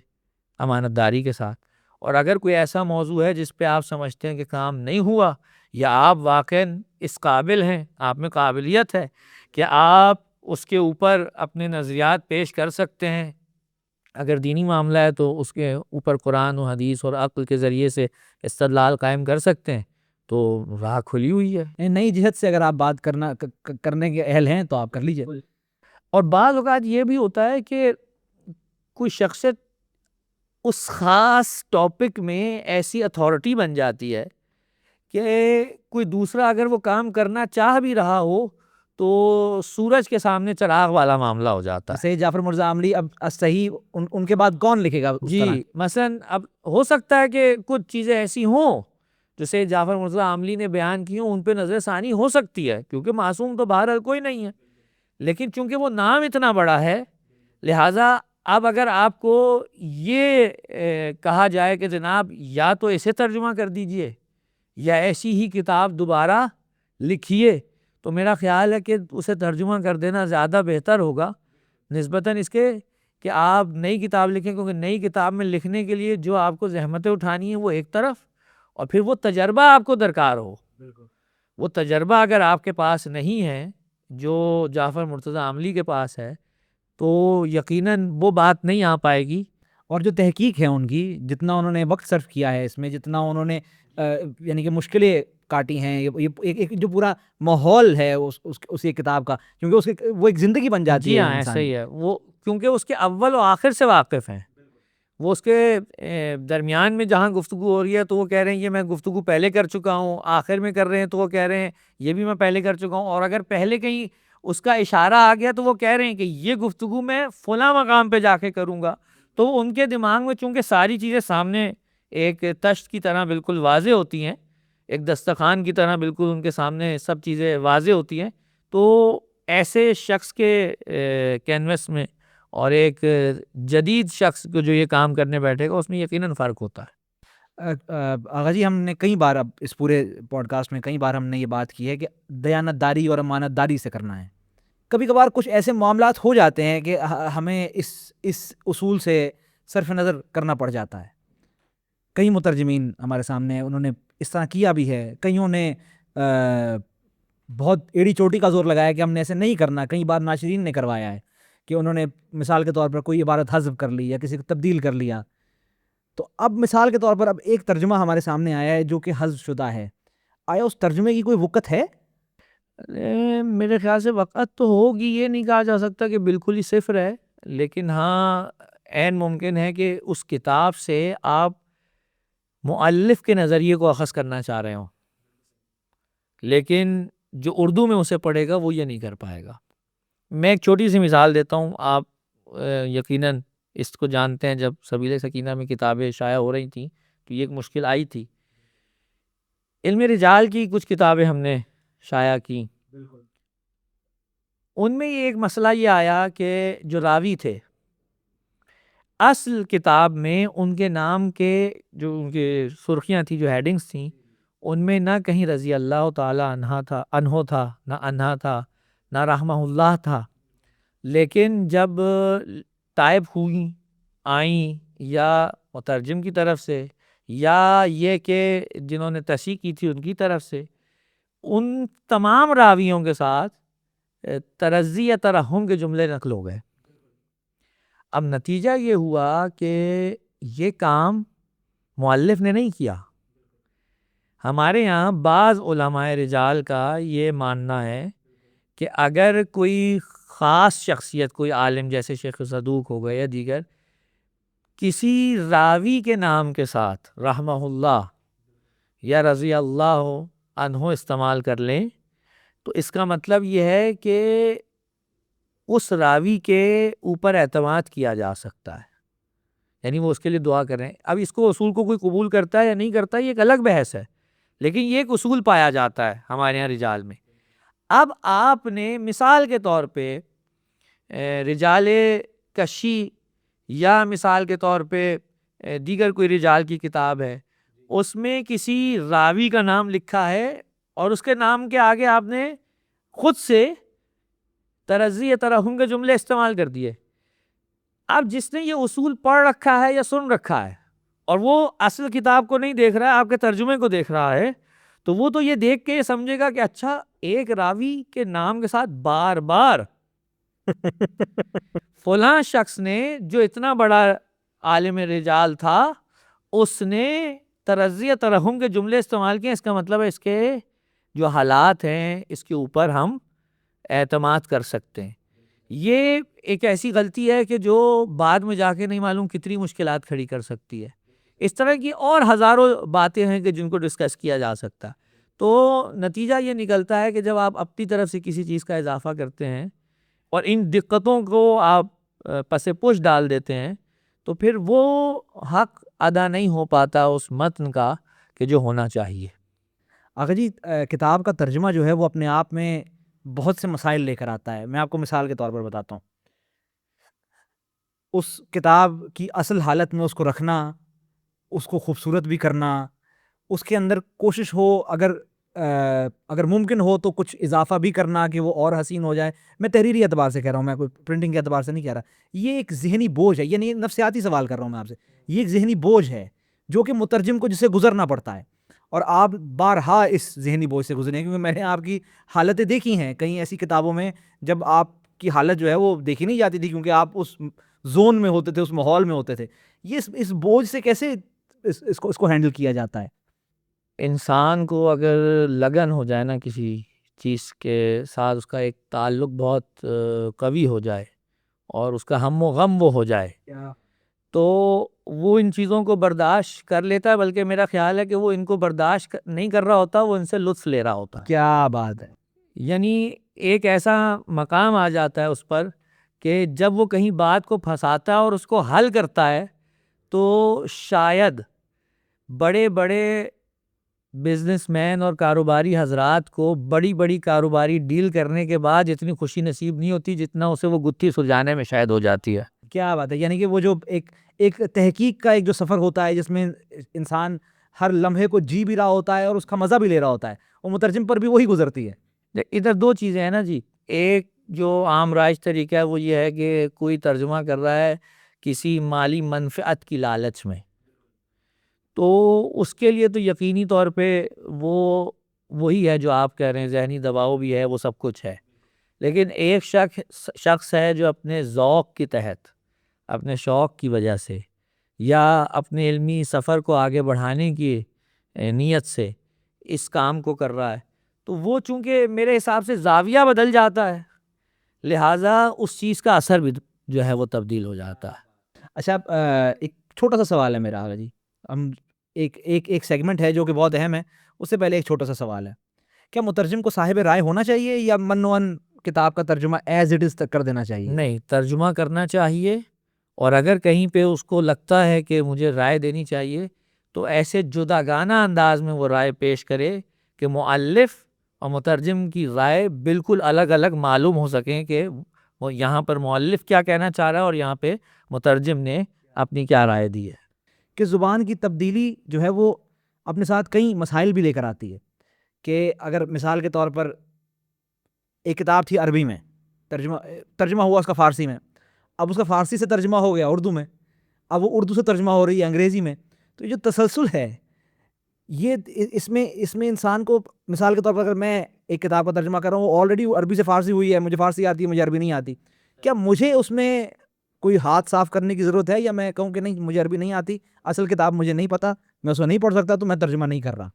امانت داری کے ساتھ، اور اگر کوئی ایسا موضوع ہے جس پہ آپ سمجھتے ہیں کہ کام نہیں ہوا یا آپ واقعاً اس قابل ہیں، آپ میں قابلیت ہے کہ آپ اس کے اوپر اپنے نظریات پیش کر سکتے ہیں، اگر دینی معاملہ ہے تو اس کے اوپر قرآن و حدیث اور عقل کے ذریعے سے استدلال قائم کر سکتے ہیں، تو راہ کھلی ہوئی ہے۔ نئی جہت سے اگر آپ بات کرنے کے اہل ہیں تو آپ کر لیجئے۔ اور بعض اوقات یہ بھی ہوتا ہے کہ کوئی شخصیت اس خاص ٹاپک میں ایسی اتھارٹی بن جاتی ہے کہ کوئی دوسرا اگر وہ کام کرنا چاہ بھی رہا ہو تو سورج کے سامنے چراغ والا معاملہ ہو جاتا ہے۔ سید جعفر مرزا عاملی اب صحیح ان کے بعد کون لکھے گا اس طرح؟ جی، مثلاً اب ہو سکتا ہے کہ کچھ چیزیں ایسی ہوں جو سید جعفر مرزا عاملی نے بیان کی ہوں، ان پہ نظر ثانی ہو سکتی ہے، کیونکہ معصوم تو بہرحال کوئی نہیں ہے، لیکن چونکہ وہ نام اتنا بڑا ہے، لہٰذا اب اگر آپ کو یہ کہا جائے کہ جناب یا تو اسے ترجمہ کر دیجئے یا ایسی ہی کتاب دوبارہ لکھیے، تو میرا خیال ہے کہ اسے ترجمہ کر دینا زیادہ بہتر ہوگا نسبتاً اس کے کہ آپ نئی کتاب لکھیں، کیونکہ نئی کتاب میں لکھنے کے لیے جو آپ کو زحمتیں اٹھانی ہیں وہ ایک طرف، اور پھر وہ تجربہ آپ کو درکار ہو، وہ تجربہ اگر آپ کے پاس نہیں ہے جو جعفر مرتضیٰ عاملی کے پاس ہے تو یقیناً وہ بات نہیں آ پائے گی۔ اور جو تحقیق ہے ان کی، جتنا انہوں نے وقت صرف کیا ہے اس میں، جتنا انہوں نے یعنی کہ مشکلیں کاٹی ہیں، یہ ایک جو پورا ماحول ہے اس ایک کتاب کا، کیونکہ وہ ایک زندگی بن جاتی جی ہے ہاں، انسان ایسا ہی ہے وہ، کیونکہ اس کے اول و آخر سے واقف ہیں، وہ اس کے درمیان میں جہاں گفتگو ہو رہی ہے تو وہ کہہ رہے ہیں یہ میں گفتگو پہلے کر چکا ہوں، آخر میں کر رہے ہیں تو وہ کہہ رہے ہیں یہ بھی میں پہلے کر چکا ہوں، اور اگر پہلے کہیں اس کا اشارہ آ گیا تو وہ کہہ رہے ہیں کہ یہ گفتگو میں فلاں مقام پہ جا کے کروں گا، تو ان کے دماغ میں چونکہ ساری چیزیں سامنے ایک تشت کی طرح بالکل واضح ہوتی ہیں، ایک دسترخوان کی طرح بالکل ان کے سامنے سب چیزیں واضح ہوتی ہیں، تو ایسے شخص کے کینوس میں اور ایک جدید شخص کو جو یہ کام کرنے بیٹھے گا اس میں یقیناً فرق ہوتا ہے۔ آغا جی، ہم نے کئی بار اب اس پورے پوڈ کاسٹ میں کئی بار ہم نے یہ بات کی ہے کہ دیانت داری اور امانت داری سے کرنا ہے۔ کبھی کبھار کچھ ایسے معاملات ہو جاتے ہیں کہ ہمیں اس اصول سے صرف نظر کرنا پڑ جاتا ہے۔ کئی مترجمین ہمارے سامنے انہوں نے اس طرح کیا بھی ہے، کئیوں نے بہت ایڑی چوٹی کا زور لگایا کہ ہم نے ایسے نہیں کرنا، کئی بار ناشرین نے کروایا ہے کہ انہوں نے مثال کے طور پر کوئی عبارت حذف کر لی یا کسی کو تبدیل کر لیا، تو اب مثال کے طور پر اب ایک ترجمہ ہمارے سامنے آیا ہے جو کہ حذف شدہ ہے، آیا اس ترجمے کی کوئی وقت ہے؟ میرے خیال سے وقت تو ہوگی، یہ نہیں کہا جا سکتا کہ بالکل ہی صفر ہے، لیکن ہاں عین ممکن ہے کہ اس کتاب سے آپ مؤلف کے نظریے کو اخذ کرنا چاہ رہے ہوں، لیکن جو اردو میں اسے پڑھے گا وہ یہ نہیں کر پائے گا۔ میں ایک چھوٹی سی مثال دیتا ہوں، آپ یقیناً اس کو جانتے ہیں، جب سبیل سکینہ میں کتابیں شائع ہو رہی تھیں تو یہ ایک مشکل آئی تھی، علم رجال کی کچھ کتابیں ہم نے شائع کی، ان میں ایک مسئلہ یہ آیا کہ جو راوی تھے اصل کتاب میں ان کے نام کے جو ان کے سرخیاں تھیں، جو ہیڈنگز تھیں، ان میں نہ کہیں رضی اللہ تعالی عنہ تھا، نہ عنہا تھا، نہ رحمہ اللہ تھا، لیکن جب تائب ہوئیں آئیں یا مترجم کی طرف سے یا یہ کہ جنہوں نے تصحیح کی تھی ان کی طرف سے، ان تمام راویوں کے ساتھ ترزی یا ترحم کے جملے نقل ہو گئے. اب نتیجہ یہ ہوا کہ یہ کام مؤلف نے نہیں کیا. ہمارے یہاں بعض علماء رجال کا یہ ماننا ہے کہ اگر کوئی خاص شخصیت، کوئی عالم جیسے شیخ صدوق ہو گئے یا دیگر، کسی راوی کے نام کے ساتھ رحمہ اللہ یا رضی اللہ عنہ استعمال کر لیں تو اس کا مطلب یہ ہے کہ اس راوی کے اوپر اعتماد کیا جا سکتا ہے، یعنی وہ اس کے لیے دعا کریں. اب اس کو اصول کو کوئی قبول کرتا ہے یا نہیں کرتا یہ ایک الگ بحث ہے، لیکن یہ ایک اصول پایا جاتا ہے ہمارے یہاں رجال میں. اب آپ نے مثال کے طور پہ رجال کشی یا مثال کے طور پہ دیگر کوئی رجال کی کتاب ہے، اس میں کسی راوی کا نام لکھا ہے اور اس کے نام کے آگے آپ نے خود سے ترزی یا ترحم کے جملے استعمال کر دیے. اب جس نے یہ اصول پڑھ رکھا ہے یا سن رکھا ہے اور وہ اصل کتاب کو نہیں دیکھ رہا ہے، آپ کے ترجمے کو دیکھ رہا ہے، تو وہ تو یہ دیکھ کے سمجھے گا کہ اچھا ایک راوی کے نام کے ساتھ بار بار فلاں شخص نے جو اتنا بڑا عالم رجال تھا اس نے ترزی یا ترحم کے جملے استعمال کیے. اس کا مطلب ہے اس کے جو حالات ہیں اس کے اوپر ہم اعتماد کر سکتے ہیں. یہ ایک ایسی غلطی ہے کہ جو بعد میں جا کے نہیں معلوم کتنی مشکلات کھڑی کر سکتی ہے. اس طرح کی اور ہزاروں باتیں ہیں کہ جن کو ڈسکس کیا جا سکتا. تو نتیجہ یہ نکلتا ہے کہ جب آپ اپنی طرف سے کسی چیز کا اضافہ کرتے ہیں اور ان دقتوں کو آپ پس پش ڈال دیتے ہیں تو پھر وہ حق ادا نہیں ہو پاتا اس متن کا کہ جو ہونا چاہیے. آقا جی کتاب کا ترجمہ جو ہے وہ اپنے آپ میں بہت سے مسائل لے کر آتا ہے. میں آپ کو مثال کے طور پر بتاتا ہوں. اس کتاب کی اصل حالت میں اس کو رکھنا، اس کو خوبصورت بھی کرنا، اس کے اندر کوشش ہو اگر ممکن ہو تو کچھ اضافہ بھی کرنا کہ وہ اور حسین ہو جائے. میں تحریری اعتبار سے کہہ رہا ہوں، میں کوئی پرنٹنگ کے اعتبار سے نہیں کہہ رہا. یہ ایک ذہنی بوجھ ہے، یعنی نفسیاتی سوال کر رہا ہوں میں آپ سے. یہ ایک ذہنی بوجھ ہے جو کہ مترجم کو جسے گزرنا پڑتا ہے، اور آپ بارہا اس ذہنی بوجھ سے گزرے ہیں کیونکہ میں نے آپ کی حالتیں دیکھی ہیں کئی ایسی کتابوں میں جب آپ کی حالت جو ہے وہ دیکھی نہیں جاتی تھی کیونکہ آپ اس زون میں ہوتے تھے، اس ماحول میں ہوتے تھے. یہ اس بوجھ سے کیسے اس کو ہینڈل کیا جاتا ہے؟ انسان کو اگر لگن ہو جائے نا کسی چیز کے ساتھ، اس کا ایک تعلق بہت قوی ہو جائے اور اس کا ہم و غم وہ ہو جائے تو وہ ان چیزوں کو برداشت کر لیتا ہے. بلکہ میرا خیال ہے کہ وہ ان کو برداشت نہیں کر رہا ہوتا، وہ ان سے لطف لے رہا ہوتا. کیا بات ہے! یعنی ایک ایسا مقام آ جاتا ہے اس پر کہ جب وہ کہیں بات کو پھنساتا ہے اور اس کو حل کرتا ہے تو شاید بڑے بڑے بزنس مین اور کاروباری حضرات کو بڑی بڑی کاروباری ڈیل کرنے کے بعد اتنی خوشی نصیب نہیں ہوتی جتنا اسے وہ گتھی سلجھانے میں شاید ہو جاتی ہے. کیا بات ہے! یعنی کہ وہ جو ایک تحقیق کا ایک جو سفر ہوتا ہے جس میں انسان ہر لمحے کو جی بھی رہا ہوتا ہے اور اس کا مزہ بھی لے رہا ہوتا ہے، وہ مترجم پر بھی وہی گزرتی ہے. ادھر دو چیزیں ہیں نا جی. ایک جو عام رائج طریقہ ہے وہ یہ ہے کہ کوئی ترجمہ کر رہا ہے کسی مالی منفعت کی لالچ میں، تو اس کے لیے تو یقینی طور پہ وہی ہے جو آپ کہہ رہے ہیں، ذہنی دباؤ بھی ہے، وہ سب کچھ ہے. لیکن ایک شخص ہے جو اپنے ذوق کے تحت، اپنے شوق کی وجہ سے یا اپنے علمی سفر کو آگے بڑھانے کی نیت سے اس کام کو کر رہا ہے، تو وہ چونکہ میرے حساب سے زاویہ بدل جاتا ہے، لہٰذا اس چیز کا اثر بھی جو ہے وہ تبدیل ہو جاتا ہے. اچھا ایک چھوٹا سا سوال ہے میرا. جی ہم ایک سیگمنٹ ہے جو کہ بہت اہم ہے، اس سے پہلے ایک چھوٹا سا سوال ہے. کیا مترجم کو صاحب رائے ہونا چاہیے یا من و ان کتاب کا ترجمہ ایز اٹ از کر دینا چاہیے؟ نہیں، ترجمہ کرنا چاہیے، اور اگر کہیں پہ اس کو لگتا ہے کہ مجھے رائے دینی چاہیے تو ایسے جداگانہ انداز میں وہ رائے پیش کرے کہ مؤلف اور مترجم کی رائے بالکل الگ الگ معلوم ہو سکیں کہ وہ یہاں پر مؤلف کیا کہنا چاہ رہا ہے اور یہاں پہ مترجم نے اپنی کیا رائے دی ہے. کہ زبان کی تبدیلی جو ہے وہ اپنے ساتھ کئی مسائل بھی لے کر آتی ہے. کہ اگر مثال کے طور پر ایک کتاب تھی عربی میں، ترجمہ ہوا اس کا فارسی میں، اب اس کا فارسی سے ترجمہ ہو گیا اردو میں، اب وہ اردو سے ترجمہ ہو رہی ہے انگریزی میں. تو یہ جو تسلسل ہے یہ اس میں انسان کو مثال کے طور پر اگر میں ایک کتاب کا ترجمہ کر رہا ہوں آلریڈی عربی سے فارسی ہوئی ہے, مجھے فارسی آتی ہے, مجھے عربی نہیں آتی, کیا مجھے اس میں کوئی ہاتھ صاف کرنے کی ضرورت ہے, یا میں کہوں کہ نہیں مجھے عربی نہیں آتی, اصل کتاب مجھے نہیں پتا, میں اس کو نہیں پڑھ سکتا, تو میں ترجمہ نہیں کر رہا؟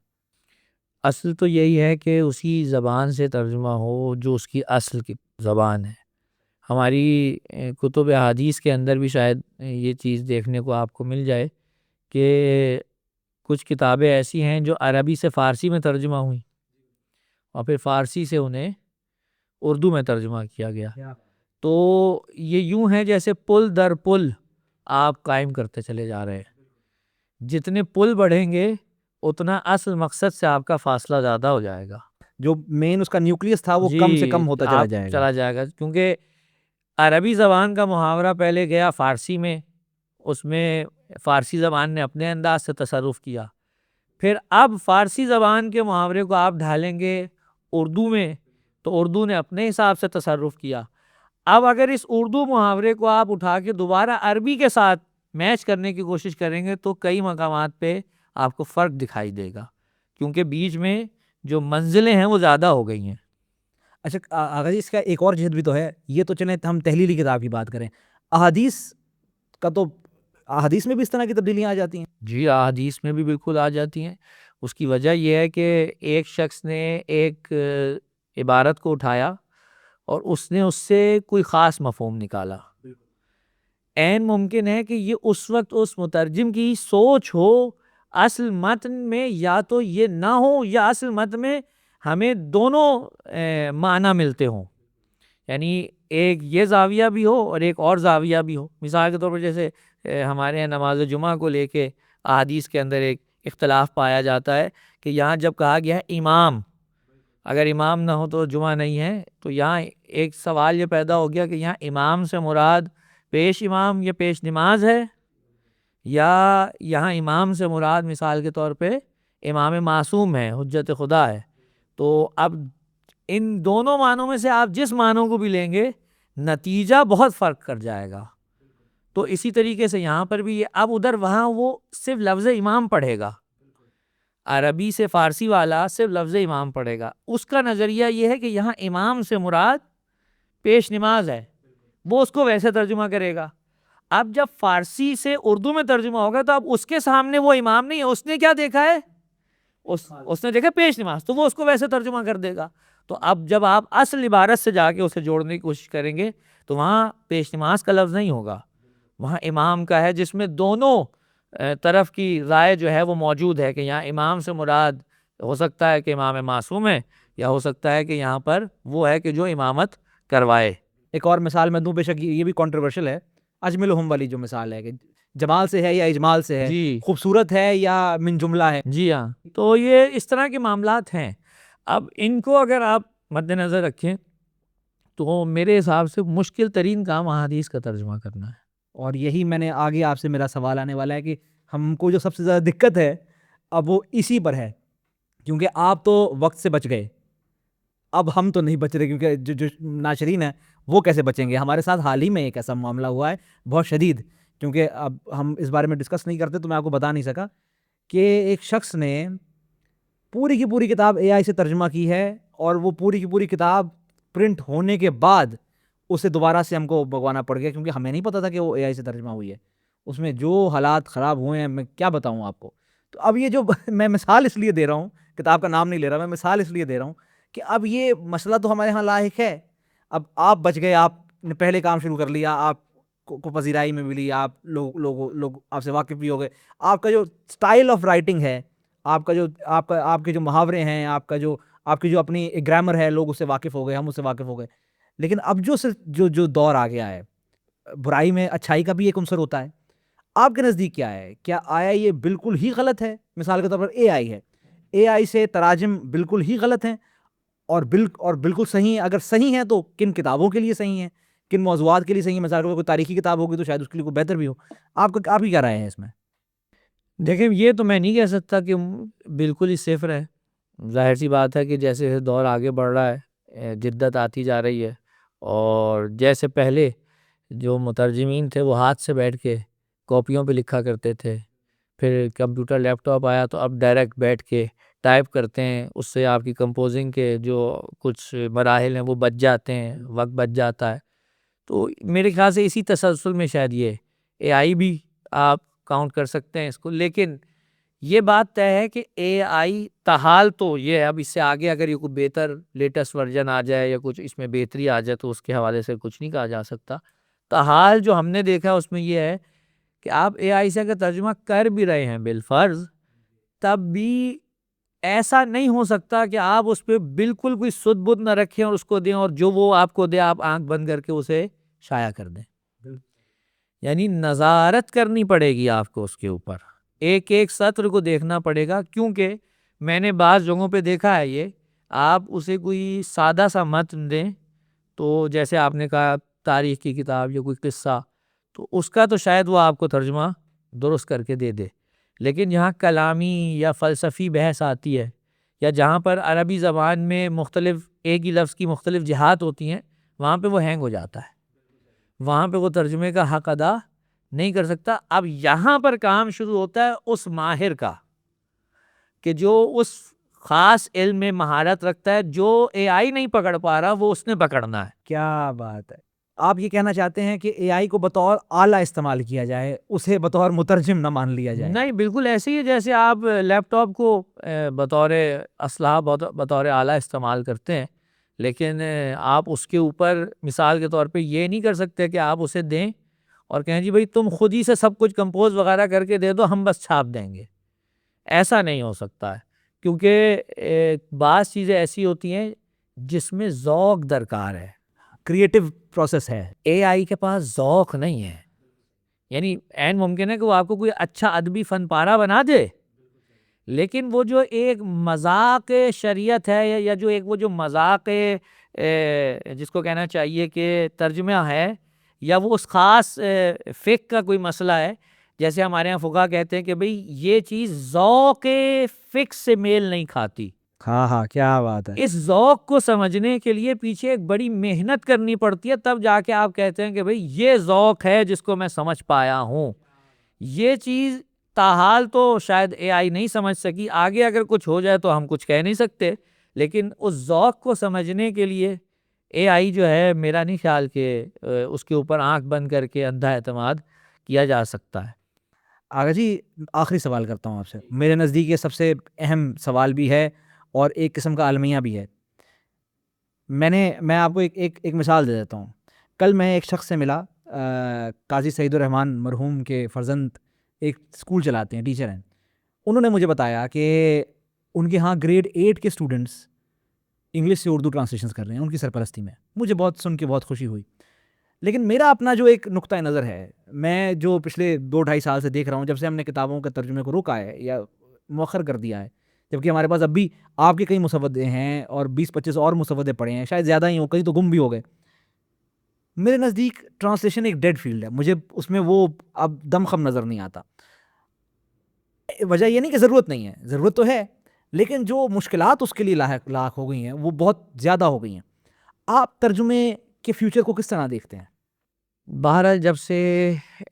اصل تو یہی ہے کہ اسی زبان سے ترجمہ ہو جو اس کی اصل کی زبان ہے. ہماری کتب احادیث کے اندر بھی شاید یہ چیز دیکھنے کو آپ کو مل جائے کہ کچھ کتابیں ایسی ہیں جو عربی سے فارسی میں ترجمہ ہوئیں اور پھر فارسی سے انہیں اردو میں ترجمہ کیا گیا. تو یہ یوں ہے جیسے پل در پل آپ قائم کرتے چلے جا رہے ہیں. جتنے پل بڑھیں گے اتنا اصل مقصد سے آپ کا فاصلہ زیادہ ہو جائے گا. جو مین اس کا نیوکلیس تھا وہ کم سے کم ہوتا چلا جائے گا. چلا جائے گا کیونکہ عربی زبان کا محاورہ پہلے گیا فارسی میں, اس میں فارسی زبان نے اپنے انداز سے تصرف کیا, پھر اب فارسی زبان کے محاورے کو آپ ڈھالیں گے اردو میں تو اردو نے اپنے حساب سے تصرف کیا. اب اگر اس اردو محاورے کو آپ اٹھا کے دوبارہ عربی کے ساتھ میچ کرنے کی کوشش کریں گے تو کئی مقامات پہ آپ کو فرق دکھائی دے گا, کیونکہ بیچ میں جو منزلیں ہیں وہ زیادہ ہو گئی ہیں. اچھا آغا جی, اس کا ایک اور جہت بھی تو ہے, یہ تو چلیں ہم تحلیلی کتاب کی بات کریں, احادیث کا تو احادیث میں بھی اس طرح کی تبدیلیاں آ جاتی ہیں. جی احادیث میں بھی بالکل آ جاتی ہیں. اس کی وجہ یہ ہے کہ ایک شخص نے ایک عبارت کو اٹھایا اور اس نے اس سے کوئی خاص مفہوم نکالا. عین ممکن ہے کہ یہ اس وقت اس مترجم کی سوچ ہو, اصل متن میں یا تو یہ نہ ہو یا اصل متن میں ہمیں دونوں معنی ملتے ہوں, یعنی ایک یہ زاویہ بھی ہو اور ایک اور زاویہ بھی ہو. مثال کے طور پر جیسے ہمارے یہاں نماز جمعہ کو لے کے احادیث کے اندر ایک اختلاف پایا جاتا ہے کہ یہاں جب کہا گیا ہے امام, اگر امام نہ ہو تو جمعہ نہیں ہے, تو یہاں ایک سوال یہ پیدا ہو گیا کہ یہاں امام سے مراد پیش امام یا پیش نماز ہے, یا یہاں امام سے مراد مثال کے طور پہ امام معصوم ہے, حجت خدا ہے. تو اب ان دونوں معنوں میں سے آپ جس معنوں کو بھی لیں گے نتیجہ بہت فرق کر جائے گا. تو اسی طریقے سے یہاں پر بھی اب ادھر وہاں وہ صرف لفظ امام پڑھے گا, عربی سے فارسی والا صرف لفظ امام پڑھے گا, اس کا نظریہ یہ ہے کہ یہاں امام سے مراد پیش نماز ہے, وہ اس کو ویسے ترجمہ کرے گا. اب جب فارسی سے اردو میں ترجمہ ہوگا تو اب اس کے سامنے وہ امام نہیں ہے, اس نے کیا دیکھا ہے, اس نے دیکھا پیش نماز, تو وہ اس کو ویسے ترجمہ کر دے گا. تو اب جب آپ اصل عبارت سے جا کے اسے جوڑنے کی کوشش کریں گے تو وہاں پیش نماز کا لفظ نہیں ہوگا, وہاں امام کا ہے, جس میں دونوں طرف کی رائے جو ہے وہ موجود ہے کہ یہاں امام سے مراد ہو سکتا ہے کہ امام معصوم ہے, یا ہو سکتا ہے کہ یہاں پر وہ ہے کہ جو امامت کروائے. ایک اور مثال میں دوں, بے شک یہ بھی کنٹروورشل ہے, اجملہم والی جو مثال ہے کہ جمال سے ہے یا اجمال سے ہے, جی خوبصورت ہے یا من جملہ ہے. جی ہاں, تو یہ اس طرح کے معاملات ہیں. اب ان کو اگر آپ مد نظر رکھیں تو میرے حساب سے مشکل ترین کام احادیث کا ترجمہ کرنا ہے. اور یہی میں نے آگے آپ سے میرا سوال آنے والا ہے کہ ہم کو جو سب سے زیادہ دقت ہے اب وہ اسی پر ہے, کیونکہ آپ تو وقت سے بچ گئے, اب ہم تو نہیں بچ رہے, کیونکہ جو ناشرین ہیں وہ کیسے بچیں گے. ہمارے ساتھ حال ہی میں ایک ایسا معاملہ ہوا ہے بہت شدید, کیونکہ اب ہم اس بارے میں ڈسکس نہیں کرتے تو میں آپ کو بتا نہیں سکا کہ ایک شخص نے پوری کی پوری کتاب اے آئی سے ترجمہ کی ہے, اور وہ پوری کی پوری کتاب پرنٹ ہونے کے بعد اسے دوبارہ سے ہم کو بگوانا پڑ گیا, کیونکہ ہمیں نہیں پتا تھا کہ وہ اے آئی سے ترجمہ ہوئی ہے. اس میں جو حالات خراب ہوئے ہیں میں کیا بتاؤں آپ کو. تو اب یہ جو میں مثال اس لیے دے رہا ہوں, کتاب کا نام نہیں لے رہا, میں مثال اس لیے دے رہا ہوں کہ اب یہ مسئلہ تو ہمارے ہاں لاحق ہے. اب آپ بچ گئے, آپ نے پہلے کام شروع کر لیا, آپ کو پذیرائی میں ملی, آپ لوگ آپ سے واقف بھی ہو گئے, آپ کا جو سٹائل آف رائٹنگ ہے, آپ کا جو آپ کے جو محاورے ہیں, آپ کی جو اپنی گرامر ہے, لوگ اس سے واقف ہو گئے, ہم اس سے واقف ہو گئے. لیکن اب جو دور آ گیا ہے, برائی میں اچھائی کا بھی ایک عنصر ہوتا ہے. آپ کے نزدیک کیا ہے, کیا آیا یہ بالکل ہی غلط ہے؟ مثال کے طور پر اے آئی ہے, اے آئی سے تراجم بالکل ہی غلط ہیں اور بالکل صحیح ہیں. اگر صحیح ہیں تو کن کتابوں کے لیے صحیح ہیں, کن موضوعات کے لیے صحیح ہیں؟ مثال کے طور پر کوئی تاریخی کتاب ہوگی تو شاید اس کے لیے کوئی بہتر بھی ہو. آپ کی کیا رائے ہے اس میں؟ دیکھیں, یہ تو میں نہیں کہہ سکتا کہ بالکل ہی صفر ہے. ظاہر سی بات ہے کہ جیسے دور آگے بڑھ رہا ہے, جدت آتی جا رہی ہے, اور جیسے پہلے جو مترجمین تھے وہ ہاتھ سے بیٹھ کے کاپیوں پہ لکھا کرتے تھے, پھر کمپیوٹر لیپ ٹاپ آیا تو اب ڈائریکٹ بیٹھ کے ٹائپ کرتے ہیں، اس سے آپ کی کمپوزنگ کے جو کچھ مراحل ہیں وہ بچ جاتے ہیں، وقت بچ جاتا ہے. تو میرے خیال سے اسی تسلسل میں شاید یہ اے آئی بھی آپ کاؤنٹ کر سکتے ہیں اس کو. لیکن یہ بات طے ہے کہ اے آئی تاحال تو یہ ہے، اب اس سے آگے اگر یہ کوئی بہتر لیٹسٹ ورژن آ جائے یا کچھ اس میں بہتری آ جائے تو اس کے حوالے سے کچھ نہیں کہا جا سکتا. تاحال جو ہم نے دیکھا اس میں یہ ہے کہ آپ اے آئی سے اگر ترجمہ کر بھی رہے ہیں بالفرض، تب بھی ایسا نہیں ہو سکتا کہ آپ اس پہ بالکل کوئی سد بد نہ رکھیں اور اس کو دیں اور جو وہ آپ کو دے آپ آنکھ بند کر کے اسے شائع کر دیں. یعنی نظارت کرنی پڑے گی آپ کو اس کے اوپر، ایک ایک سطر کو دیکھنا پڑے گا. کیونکہ میں نے بعض جگہوں پہ دیکھا ہے یہ آپ اسے کوئی سادہ سا متن دیں تو جیسے آپ نے کہا تاریخ کی کتاب یا کوئی قصہ، تو اس کا تو شاید وہ آپ کو ترجمہ درست کر کے دے دے. لیکن جہاں کلامی یا فلسفی بحث آتی ہے یا جہاں پر عربی زبان میں مختلف ایک ہی لفظ کی مختلف جہات ہوتی ہیں، وہاں پہ وہ ہینگ ہو جاتا ہے، وہاں پہ وہ ترجمے کا حق ادا نہیں کر سکتا. اب یہاں پر کام شروع ہوتا ہے اس ماہر کا کہ جو اس خاص علم میں مہارت رکھتا ہے، جو اے آئی نہیں پکڑ پا رہا وہ اس نے پکڑنا ہے. کیا بات ہے! آپ یہ کہنا چاہتے ہیں کہ اے آئی کو بطور آلہ استعمال کیا جائے، اسے بطور مترجم نہ مان لیا جائے؟ نہیں، بالکل ایسے ہی ہے جیسے آپ لیپ ٹاپ کو بطور اسلحہ بطور آلہ استعمال کرتے ہیں، لیکن آپ اس کے اوپر مثال کے طور پہ یہ نہیں کر سکتے کہ آپ اسے دیں اور کہیں جی بھائی تم خود ہی سے سب کچھ کمپوز وغیرہ کر کے دے دو، ہم بس چھاپ دیں گے. ایسا نہیں ہو سکتا ہے، کیونکہ بعض چیزیں ایسی ہوتی ہیں جس میں ذوق درکار ہے، کریٹو پروسیس ہے. اے آئی کے پاس ذوق نہیں ہے. یعنی عین ممکن ہے کہ وہ آپ کو کوئی اچھا ادبی فن پارہ بنا دے، لیکن وہ جو ایک مذاق شریعت ہے یا جو ایک وہ جو مذاق جس کو کہنا چاہیے کہ ترجمہ ہے، یا وہ اس خاص فقہ کا کوئی مسئلہ ہے، جیسے ہمارے یہاں فقہا کہتے ہیں کہ بھئی یہ چیز ذوق فقہ سے میل نہیں کھاتی. ہاں، کیا بات ہے! اس ذوق کو سمجھنے کے لیے پیچھے ایک بڑی محنت کرنی پڑتی ہے، تب جا کے آپ کہتے ہیں کہ بھئی یہ ذوق ہے جس کو میں سمجھ پایا ہوں. یہ چیز تاحال تو شاید اے آئی نہیں سمجھ سکی، آگے اگر کچھ ہو جائے تو ہم کچھ کہہ نہیں سکتے، لیکن اس ذوق کو سمجھنے کے لیے اے آئی جو ہے میرا نہیں خیال کہ اس کے اوپر آنکھ بند کر کے اندھا اعتماد کیا جا سکتا ہے. آغا جی، آخری سوال کرتا ہوں آپ سے. میرے نزدیک یہ سب سے اہم سوال بھی ہے اور ایک قسم کا المیہ بھی ہے. میں آپ کو ایک مثال دے دیتا ہوں. کل میں ایک شخص سے ملا، قاضی سعید الرحمان مرحوم کے فرزند ایک اسکول چلاتے ہیں، ٹیچر ہیں. انہوں نے مجھے بتایا کہ ان کے ہاں گریڈ 8 کے اسٹوڈنٹس انگلش سے اردو ٹرانسلیشنز کر رہے ہیں ان کی سرپرستی میں. مجھے بہت سن کے بہت خوشی ہوئی. لیکن میرا اپنا جو ایک نقطۂ نظر ہے، میں جو پچھلے 2-2.5 سال سے دیکھ رہا ہوں، جب سے ہم نے کتابوں کے ترجمے کو روکا ہے یا مؤخر کر دیا ہے، جبکہ ہمارے پاس اب بھی آپ کے کئی مسودے ہیں اور 20-25 اور مسودے پڑے ہیں، شاید زیادہ ہی ہوں، کئی تو گم بھی ہو گئے. میرے نزدیک ٹرانسلیشن ایک ڈیڈ فیلڈ ہے، مجھے اس میں وہ اب دم خم نظر نہیں آتا. وجہ یہ نہیں کہ ضرورت نہیں ہے، ضرورت تو ہے، لیکن جو مشکلات اس کے لیے لاحق ہو گئی ہیں وہ بہت زیادہ ہو گئی ہیں. آپ ترجمے کے فیوچر کو کس طرح دیکھتے ہیں؟ بہرحال جب سے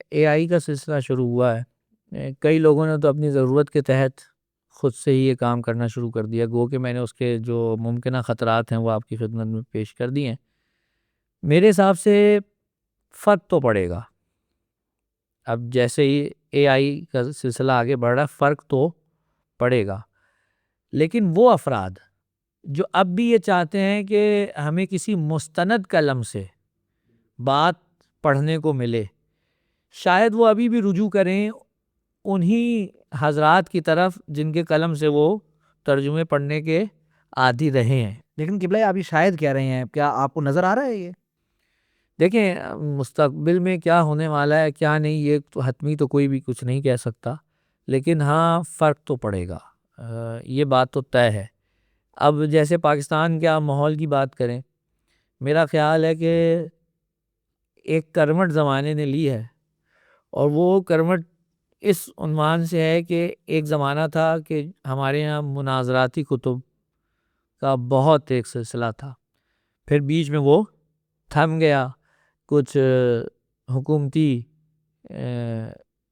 اے آئی کا سلسلہ شروع ہوا ہے، کئی لوگوں نے تو اپنی ضرورت کے تحت خود سے ہی یہ کام کرنا شروع کر دیا، گو کہ میں نے اس کے جو ممکنہ خطرات ہیں وہ آپ کی خدمت میں پیش کر دی ہیں. میرے حساب سے فرق تو پڑے گا. اب جیسے ہی اے آئی کا سلسلہ آگے بڑھ رہا ہے، فرق تو پڑے گا. لیکن وہ افراد جو اب بھی یہ چاہتے ہیں کہ ہمیں کسی مستند قلم سے بات پڑھنے کو ملے، شاید وہ ابھی بھی رجوع کریں انہی حضرات کی طرف جن کے قلم سے وہ ترجمے پڑھنے کے عادی رہے ہیں. لیکن قبلہ آپ یہ شاید کہہ رہے ہیں، کیا آپ کو نظر آ رہا ہے یہ؟ دیکھیں مستقبل میں کیا ہونے والا ہے کیا نہیں، یہ تو حتمی تو کوئی بھی کچھ نہیں کہہ سکتا، لیکن ہاں فرق تو پڑے گا، یہ بات تو طے ہے. اب جیسے پاکستان کے آپ ماحول کی بات کریں، میرا خیال ہے کہ ایک کرمٹ زمانے نے لی ہے، اور وہ کرمٹ اس عنوان سے ہے کہ ایک زمانہ تھا کہ ہمارے ہاں مناظراتی کتب کا بہت ایک سلسلہ تھا، پھر بیچ میں وہ تھم گیا کچھ حکومتی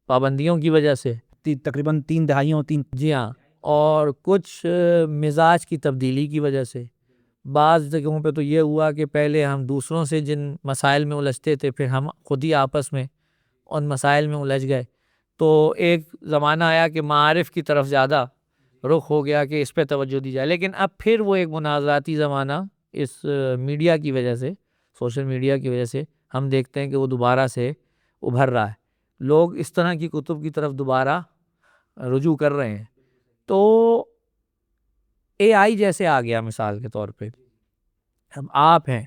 پابندیوں کی وجہ سے. تقریباً 3 دہائیوں جی ہاں، اور کچھ مزاج کی تبدیلی کی وجہ سے بعض جگہوں پہ تو یہ ہوا کہ پہلے ہم دوسروں سے جن مسائل میں الجھتے تھے پھر ہم خود ہی آپس میں ان مسائل میں الجھ گئے، تو ایک زمانہ آیا کہ معارف کی طرف زیادہ رخ ہو گیا کہ اس پہ توجہ دی جائے، لیکن اب پھر وہ ایک منازعاتی زمانہ اس میڈیا کی وجہ سے، سوشل میڈیا کی وجہ سے ہم دیکھتے ہیں کہ وہ دوبارہ سے ابھر رہا ہے، لوگ اس طرح کی کتب کی طرف دوبارہ رجوع کر رہے ہیں۔ تو اے آئی جیسے آ گیا مثال کے طور پہ، اب آپ ہیں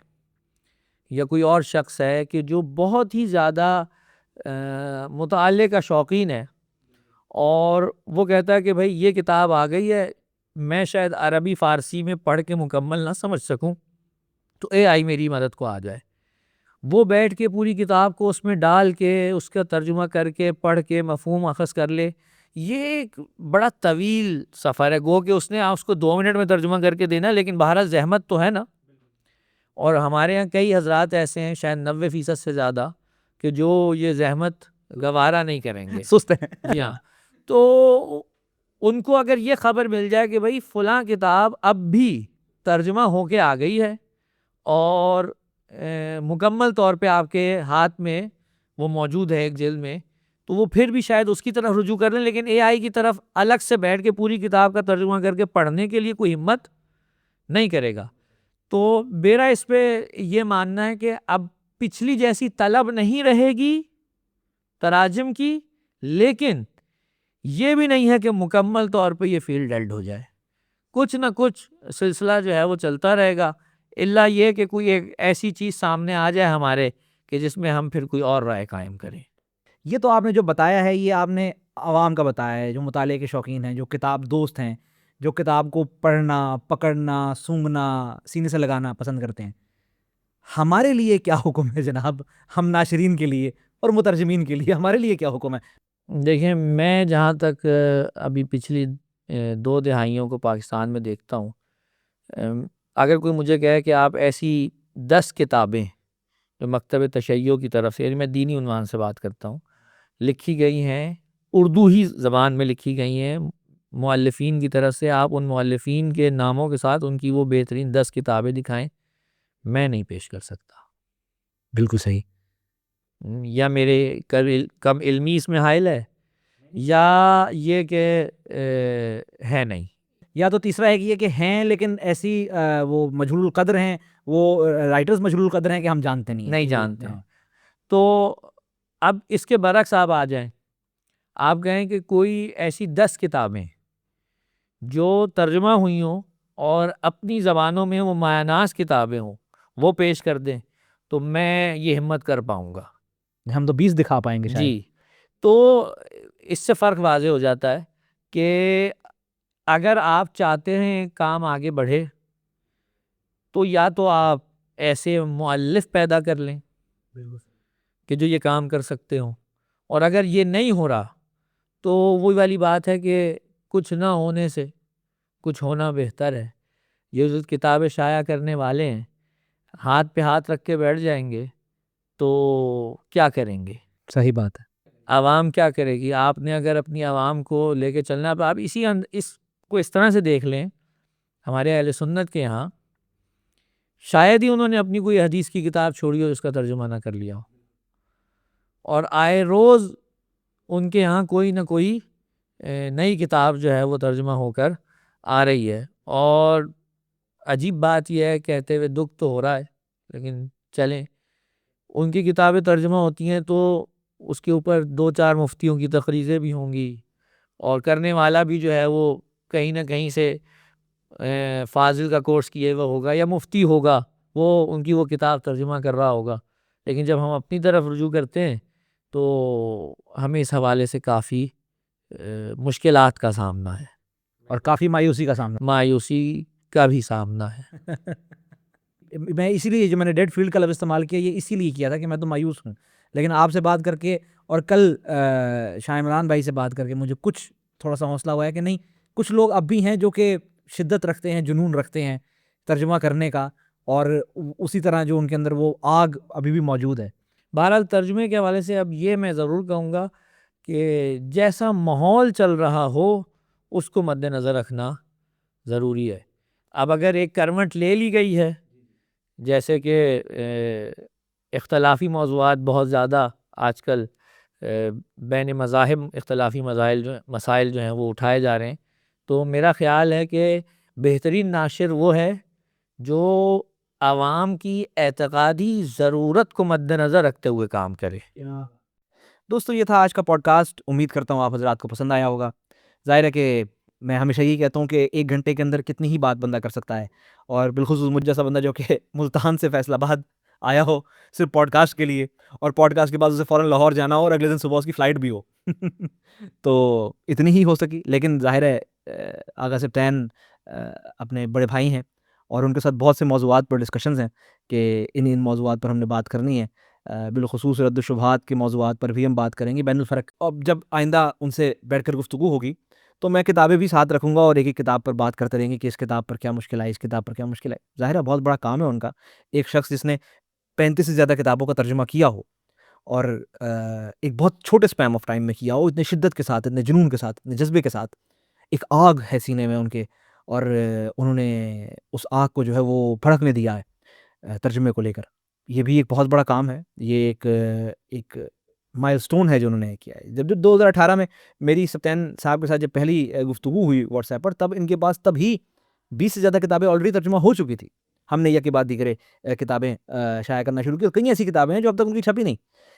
یا کوئی اور شخص ہے کہ جو بہت ہی زیادہ مطالعے کا شوقین ہے اور وہ کہتا ہے کہ بھائی یہ کتاب آ گئی ہے، میں شاید عربی فارسی میں پڑھ کے مکمل نہ سمجھ سکوں، تو اے آئی میری مدد کو آ جائے، وہ بیٹھ کے پوری کتاب کو اس میں ڈال کے اس کا ترجمہ کر کے پڑھ کے مفہوم اخذ کر لے۔ یہ ایک بڑا طویل سفر ہے، گو کہ اس نے اس کو 2 منٹ میں ترجمہ کر کے دینا، لیکن بہرحال زحمت تو ہے نا۔ اور ہمارے ہاں کئی حضرات ایسے ہیں، شاید 90% سے زیادہ، کہ جو یہ زحمت گوارا نہیں کریں گے، سست ہیں۔ جی ہاں، تو ان کو اگر یہ خبر مل جائے کہ بھائی فلاں کتاب اب بھی ترجمہ ہو کے آ گئی ہے اور مکمل طور پہ آپ کے ہاتھ میں وہ موجود ہے ایک جلد میں، تو وہ پھر بھی شاید اس کی طرف رجوع کر لیں، لیکن اے آئی کی طرف الگ سے بیٹھ کے پوری کتاب کا ترجمہ کر کے پڑھنے کے لیے کوئی ہمت نہیں کرے گا۔ تو میرا اس پہ یہ ماننا ہے کہ اب پچھلی جیسی طلب نہیں رہے گی تراجم کی، لیکن یہ بھی نہیں ہے کہ مکمل طور پہ یہ فیلڈ ڈیڈ ہو جائے، کچھ نہ کچھ سلسلہ جو ہے وہ چلتا رہے گا، الا یہ کہ کوئی ایک ایسی چیز سامنے آ جائے ہمارے کہ جس میں ہم پھر کوئی اور رائے قائم کریں۔ یہ تو آپ نے جو بتایا ہے یہ آپ نے عوام کا بتایا ہے، جو مطالعے کے شوقین ہیں، جو کتاب دوست ہیں، جو کتاب کو پڑھنا، پکڑنا، سونگھنا، سینے سے لگانا پسند کرتے ہیں۔ ہمارے لیے کیا حکم ہے جناب، ہم ناشرین کے لیے اور مترجمین کے لیے ہمارے لیے کیا حکم ہے؟ دیکھیں، میں جہاں تک ابھی پچھلی 2 دہائیوں کو پاکستان میں دیکھتا ہوں، اگر کوئی مجھے کہے کہ آپ ایسی 10 کتابیں جو مکتب تشیع کی طرف سے، یعنی میں دینی عنوان سے بات کرتا ہوں، لکھی گئی ہیں، اردو ہی زبان میں لکھی گئی ہیں مؤلفین کی طرف سے، آپ ان مؤلفین کے ناموں کے ساتھ ان کی وہ بہترین 10 کتابیں دکھائیں، میں نہیں پیش کر سکتا۔ بالکل صحیح۔ یا میرے کم علمی اس میں حائل ہے، یا یہ کہ ہے نہیں، یا تو تیسرا ہے کہ یہ کہ ہیں لیکن ایسی وہ مجہول القدر ہیں، وہ رائٹرز مجہول القدر ہیں کہ ہم جانتے نہیں جانتے ہیں۔ تو اب اس کے برعکس آپ آ جائیں، آپ کہیں کہ کوئی ایسی 10 کتابیں جو ترجمہ ہوئی ہوں اور اپنی زبانوں میں وہ مایہ ناز کتابیں ہوں وہ پیش کر دیں، تو میں یہ ہمت کر پاؤں گا، ہم تو 20 دکھا پائیں گے شاید۔ جی۔ تو اس سے فرق واضح ہو جاتا ہے کہ اگر آپ چاہتے ہیں کام آگے بڑھے تو یا تو آپ ایسے مؤلف پیدا کر لیں کہ جو یہ کام کر سکتے ہوں، اور اگر یہ نہیں ہو رہا تو وہی والی بات ہے کہ کچھ نہ ہونے سے کچھ ہونا بہتر ہے۔ یہ جو کتابیں شائع کرنے والے ہیں ہاتھ پہ ہاتھ رکھ کے بیٹھ جائیں گے تو کیا کریں گے؟ صحیح بات ہے۔ عوام کیا کرے گی؟ آپ نے اگر اپنی عوام کو لے کے چلنا، آپ اس کو اس طرح سے دیکھ لیں، ہمارے اہل سنت کے یہاں شاید ہی انہوں نے اپنی کوئی حدیث کی کتاب چھوڑی ہو اس کا ترجمہ نہ کر لیا ہو، اور آئے روز ان کے یہاں کوئی نہ کوئی نئی کتاب جو ہے وہ ترجمہ ہو کر آ رہی ہے۔ اور عجیب بات یہ ہے، کہتے ہوئے دکھ تو ہو رہا ہے، لیکن چلیں، ان کی کتابیں ترجمہ ہوتی ہیں تو اس کے اوپر 2-4 مفتیوں کی تقریریں بھی ہوں گی، اور کرنے والا بھی جو ہے وہ کہیں نہ کہیں سے فاضل کا کورس کیے ہوا ہوگا یا مفتی ہوگا، وہ ان کی وہ کتاب ترجمہ کر رہا ہوگا۔ لیکن جب ہم اپنی طرف رجوع کرتے ہیں تو ہمیں اس حوالے سے کافی مشکلات کا سامنا ہے، اور کافی مایوسی کا سامنا، مایوسی کا بھی سامنا ہے۔ میں اسی لیے جو میں نے ڈیڈ فیلڈ کا لفظ استعمال کیا، یہ اسی لیے کیا تھا کہ میں تو مایوس ہوں، لیکن آپ سے بات کر کے اور کل شاہ عمران بھائی سے بات کر کے مجھے کچھ تھوڑا سا حوصلہ ہوا ہے کہ نہیں، کچھ لوگ اب بھی ہیں جو کہ شدت رکھتے ہیں، جنون رکھتے ہیں ترجمہ کرنے کا، اور اسی طرح جو ان کے اندر وہ آگ ابھی بھی موجود ہے۔ بہرحال ترجمے کے حوالے سے اب یہ میں ضرور کہوں گا کہ جیسا ماحول چل رہا ہو اس کو مد نظر رکھنا ضروری ہے. اب اگر ایک کرمٹ لے لی گئی ہے، جیسے کہ اختلافی موضوعات بہت زیادہ آج کل بین مذاہب اختلافی مسائل جو ہیں وہ اٹھائے جا رہے ہیں، تو میرا خیال ہے کہ بہترین ناشر وہ ہے جو عوام کی اعتقادی ضرورت کو مد نظر رکھتے ہوئے کام کرے. دوستو یہ تھا آج کا پوڈ کاسٹ. امید کرتا ہوں آپ حضرات کو پسند آیا ہوگا. ظاہر ہے کہ میں ہمیشہ یہی کہتا ہوں کہ 1 گھنٹے کے اندر کتنی ہی بات بندہ کر سکتا ہے، اور بالخصوص مجھ جیسا بندہ جو کہ ملتان سے فیصل آباد آیا ہو صرف پوڈ کاسٹ کے لیے، اور پوڈ کاسٹ کے بعد اسے فوراً لاہور جانا ہو اور اگلے دن صبح اس کی فلائٹ بھی ہو تو اتنی ہی ہو سکی. لیکن ظاہر ہے آغا سبطین اپنے بڑے بھائی ہیں اور ان کے ساتھ بہت سے موضوعات پر ڈسکشنز ہیں کہ ان موضوعات پر ہم نے بات کرنی ہے. بالخصوص رد الشبہات کے موضوعات پر بھی ہم بات کریں گے. بین الفرق اب جب آئندہ ان سے بیٹھ کر گفتگو ہوگی تو میں کتابیں بھی ساتھ رکھوں گا اور ایک کتاب پر بات کرتے رہیں گے کہ اس کتاب پر کیا مشکل ہے، اس کتاب پر کیا مشکل ہے. ظاہر ہے بہت بڑا کام ہے ان کا. ایک شخص جس نے 35 سے زیادہ کتابوں کا ترجمہ کیا ہو اور ایک بہت چھوٹے سپیم آف ٹائم میں کیا ہو، اتنے شدت کے ساتھ، اتنے جنون کے ساتھ، اتنے جذبے کے ساتھ، ایک آگ ہے سینے میں ان کے، اور انہوں نے اس آگ کو جو ہے وہ بھڑکنے دیا ہے ترجمے کو لے کر. یہ بھی ایک بہت بڑا کام ہے. یہ ایک مائل سٹون ہے جو انہوں نے کیا ہے. جب 2018 میں میری سبطین صاحب کے ساتھ جب پہلی گفتگو ہوئی واٹس ایپ پر، تب ان کے پاس تب ہی 20 سے زیادہ کتابیں آلریڈی ترجمہ ہو چکی تھی. ہم نے یہ کے بعد دیگر کتابیں شائع کرنا شروع کی. کئی ایسی کتابیں ہیں جو اب تک ان کی چھپی نہیں.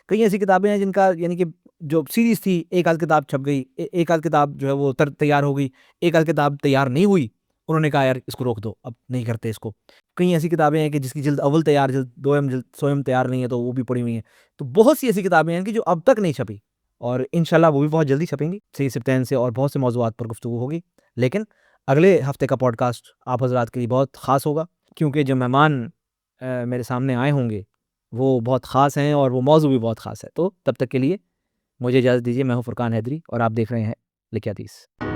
کئی ایسی کتابیں ہیں جن کا یعنی کہ جو سیریز تھی، ایک آدھ کتاب چھپ گئی، ایک آدھ کتاب جو ہے وہ تیار ہو گئی، ایک آدھ کتاب تیار نہیں ہوئی، انہوں نے کہا یار اس کو روک دو، اب نہیں کرتے اس کو. کئی ایسی کتابیں ہیں کہ جس کی جلد اول تیار، جلد دوم، جلد سوم تیار نہیں ہے تو وہ بھی پڑی ہوئی ہیں. تو بہت سی ایسی کتابیں ہیں کہ جو اب تک نہیں چھپی، اور انشاءاللہ وہ بھی بہت جلدی چھپیں گی. سید سبطین سے اور بہت سے موضوعات پر گفتگو ہوگی. لیکن اگلے ہفتے کا پوڈ کاسٹ آپ حضرات کے لیے بہت خاص ہوگا، کیونکہ جو مہمان میرے سامنے آئے ہوں گے وہ بہت خاص ہیں اور وہ موضوع بھی بہت خاص ہے. تو تب تک کے لیے مجھے اجازت دیجیے. میں ہوں فرقان حیدری اور آپ دیکھ رہے ہیں لکھے حدیث.